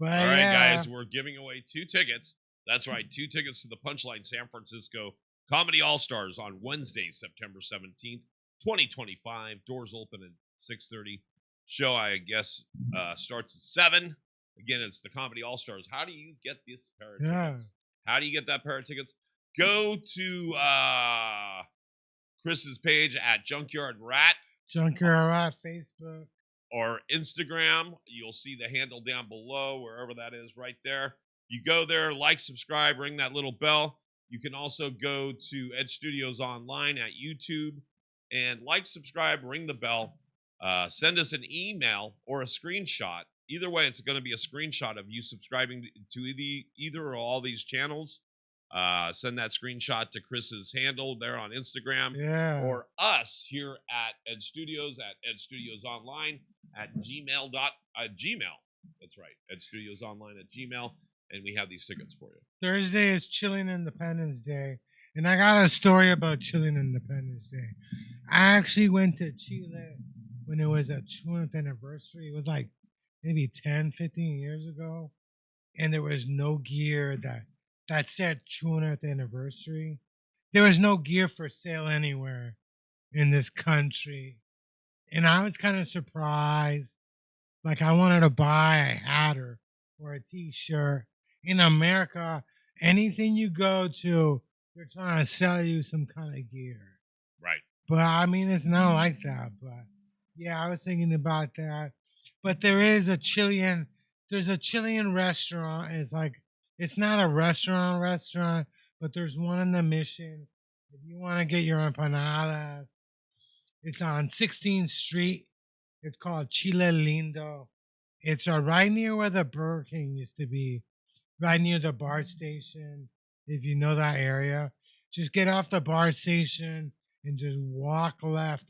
right, yeah. guys, we're giving away 2 tickets. That's right, 2 tickets to the Punchline San Francisco Comedy All Stars on Wednesday, September 17th, 2025. Doors open at 6:30. Show, I guess, starts at 7. Again, it's the Comedy All Stars. How do you get this pair of tickets? How do you get that pair of tickets? Go to Chris's page at Junkyard Rat. Junkyard Rat Facebook. Or Instagram. You'll see the handle down below, wherever that is, right there. You go there, like, subscribe, ring that little bell. You can also go to Ed Studios Online at YouTube and like, subscribe, ring the bell. Send us an email or a screenshot. Either way, it's going to be a screenshot of you subscribing to either or all these channels. Send that screenshot to Chris's handle there on Instagram. Yeah. Or us here at Ed Studios, at Ed Studios Online, at Gmail. That's right, Ed Studios Online at Gmail. And we have these tickets for you. Thursday is Chilean Independence Day. And I got a story about Chilean Independence Day. I actually went to Chile when it was a 200th anniversary. It was like maybe 10, 15 years ago. And there was no gear that said 200th anniversary. There was no gear for sale anywhere in this country. And I was kind of surprised. Like, I wanted to buy a hat or a t-shirt. In America, anything you go to, they're trying to sell you some kind of gear. Right. But, I mean, it's not like that. But, yeah, I was thinking about that. But there's a Chilean restaurant. And it's not a restaurant, but there's one in the Mission. If you want to get your empanadas, it's on 16th Street. It's called Chile Lindo. It's right near where the Burger King used to be, right near the BART station. If you know that area, just get off the BART station and just walk left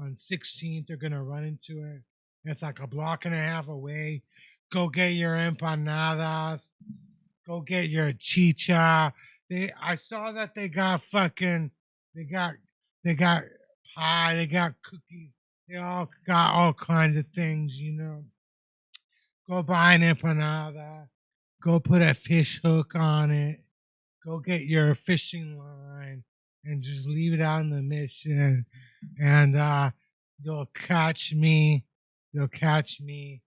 on 16th. They're going to run into it. It's like a block and a half away. Go get your empanadas. Go get your chicha. I saw that they got pie, they got cookies. They all got all kinds of things, you know. Go buy an empanada. Go put a fish hook on it. Go get your fishing line and just leave it out in the Mission. And you'll catch me. You'll catch me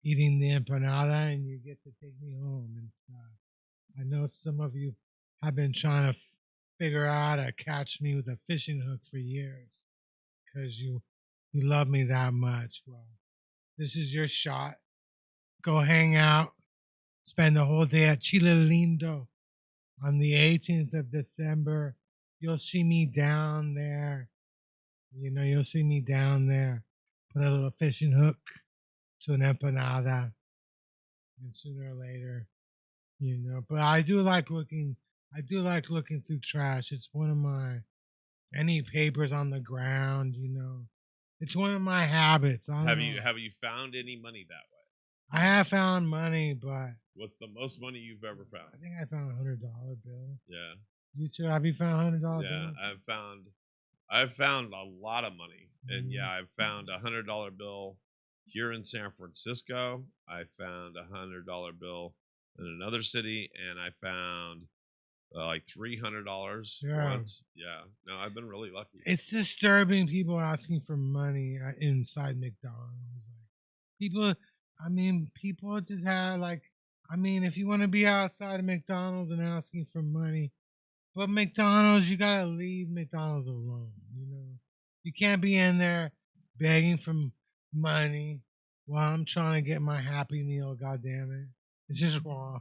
eating the empanada, and you get to take me home and stuff. I know some of you have been trying to figure out how to catch me with a fishing hook for years because you love me that much. Well, this is your shot. Go hang out. Spend the whole day at Chile Lindo on the 18th of December. You'll see me down there. You know, you'll see me down there. Put a little fishing hook to an empanada. And sooner or later, you know. But I do like looking through trash. It's one of my any papers on the ground, you know. It's one of my habits. Have you found any money that way? I have found money, but what's the most money you've ever found? I think I found $100 bill. Yeah. You too? Have you found $100 bill? Yeah, I've found a lot of money, and yeah, I've found $100 bill here in San Francisco. I found $100 bill in another city, and I found like $300 once. Yeah, no, I've been really lucky. It's disturbing people asking for money inside McDonald's. People just have if you want to be outside of McDonald's and asking for money, but McDonald's, you gotta leave McDonald's alone. You know, you can't be in there begging for money while I'm trying to get my Happy Meal. God damn it, it's just wrong.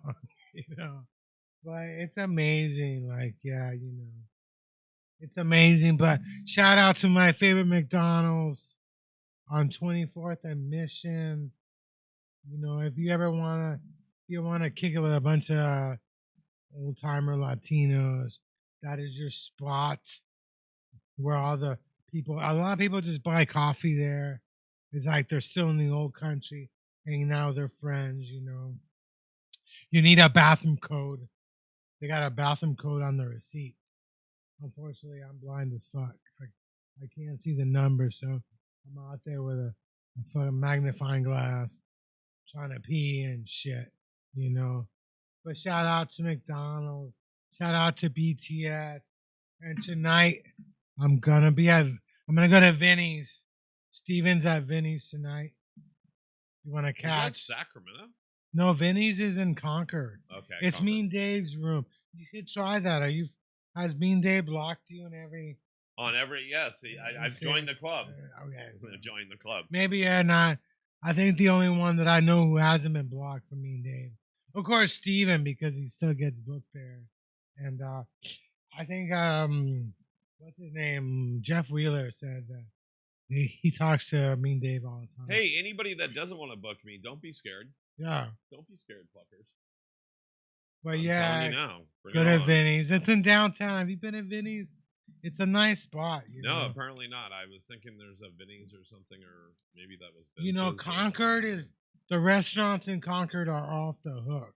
You know. But it's amazing, it's amazing. But shout out to my favorite McDonald's on 24th and Mission. You know, if you ever wanna kick it with a bunch of old timer Latinos, that is your spot. Where a lot of people just buy coffee there. It's like they're still in the old country, hanging out with their friends. You know, you need a bathroom code. They got a bathroom code on the receipt. Unfortunately, I'm blind as fuck. I can't see the numbers, so I'm out there with a fucking magnifying glass trying to pee and shit, you know. But shout out to McDonald's, shout out to BTS, and tonight I'm gonna go to Vinny's. Steven's at Vinny's tonight. You want to Is that catch? Sacramento? No, Vinny's is in Concord. Okay. It's Concord. Mean Dave's room. You should try that. Has Mean Dave blocked you in every? On every, yes. I've joined the club. Okay. I've joined the club. Maybe you're not. I think the only one that I know who hasn't been blocked from Mean Dave. Of course, Steven, because he still gets booked there. And I think, what's his name? Jeff Wheeler said that he talks to Mean Dave all the time. Hey, anybody that doesn't want to book me, don't be scared. Yeah. Don't be scared, fuckers. But I'm yeah, telling you now. Bring go it to on. Vinny's. It's in downtown. Have you been at Vinny's? It's a nice spot. No, apparently not. I was thinking there's a Vinny's or something, or maybe that was. You know, Vince's or Concord something. is the restaurants in Concord are off the hook.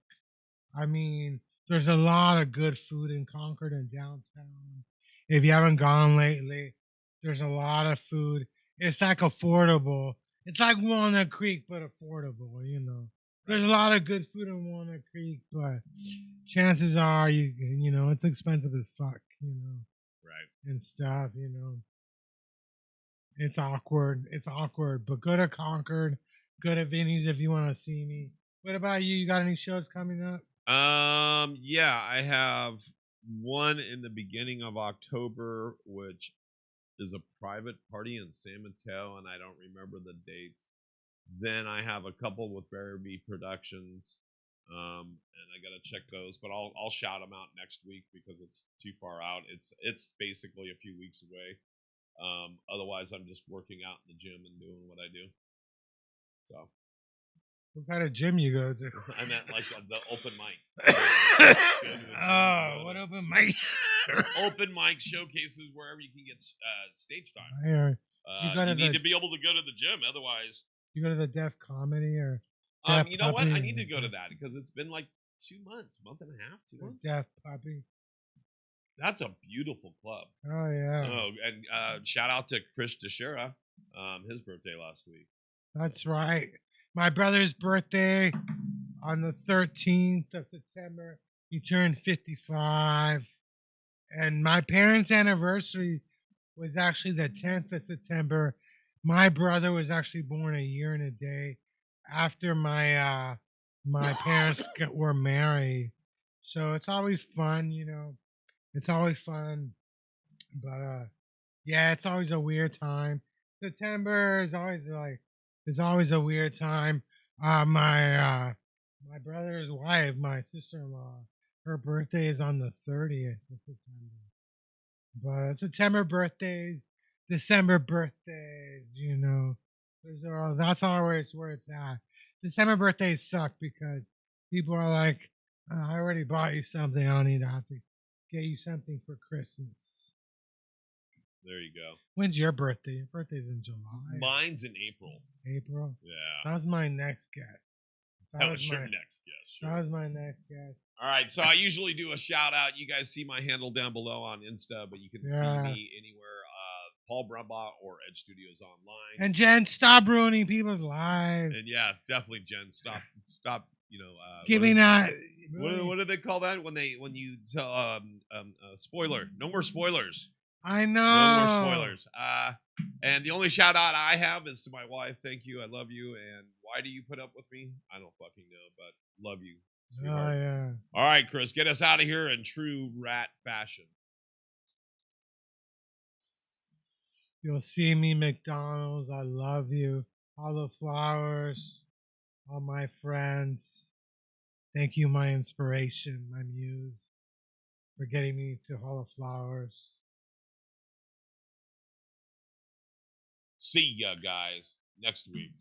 I mean, there's a lot of good food in Concord and downtown. If you haven't gone lately, there's a lot of food. It's like affordable. It's like Walnut Creek, but affordable. You know, there's a lot of good food in Walnut Creek, but chances are you know it's expensive as fuck. You know. Right. And stuff, you know. It's awkward. But go to Concord. Go to Vinny's if you want to see me. What about you? You got any shows coming up? Yeah, I have one in the beginning of October, which is a private party in San Mateo, and I don't remember the dates. Then I have a couple with Barrowby Productions, and I gotta check those, but I'll shout them out next week because it's too far out. It's basically a few weeks away. Otherwise, I'm just working out in the gym and doing what I do. So. What kind of gym you go to? I meant like the open mic. Oh, what open mic? Open mic showcases wherever you can get stage time. I heard. You need to be able to go to the gym, otherwise. You go to the Def Comedy or? You know what? I need to go to that because it's been like 2 months, month and a half, 2 months. Def Puppy. That's a beautiful club. Oh yeah. Oh, and shout out to Chris Teixeira, his birthday last week. That's right. My brother's birthday on the 13th of September. He turned 55. And my parents' anniversary was actually the 10th of September. My brother was actually born a year and a day after my parents were married. So it's always fun, you know. It's always fun. But yeah, it's always a weird time. September is always a weird time. My brother's wife, my sister-in-law, her birthday is on the 30th of September. But September birthdays, December birthdays, you know, that's always where it's at. December birthdays suck because people are like, I already bought you something. I don't need to have to get you something for Christmas. There you go. When's your birthday? Your birthday's in July. Mine's in April. April? Yeah. That was my next guess. That was your next guess. Sure. That was my next guess. All right, so I usually do a shout out. You guys see my handle down below on Insta, but you can see me anywhere. Paul Brumbaugh or Edge Studios Online. And Jen, stop ruining people's lives. And yeah, definitely, Jen, stop. You know, giving out. What do they call that when you tell spoiler? No more spoilers. I know. No more spoilers. And the only shout out I have is to my wife. Thank you. I love you. And why do you put up with me? I don't fucking know, but love you. Sweetheart. Oh, yeah. All right, Chris, get us out of here in true rat fashion. You'll see me, McDonald's. I love you. All the flowers, all my friends. Thank you, my inspiration, my muse, for getting me to Hall of Flowers. See ya, guys, next week.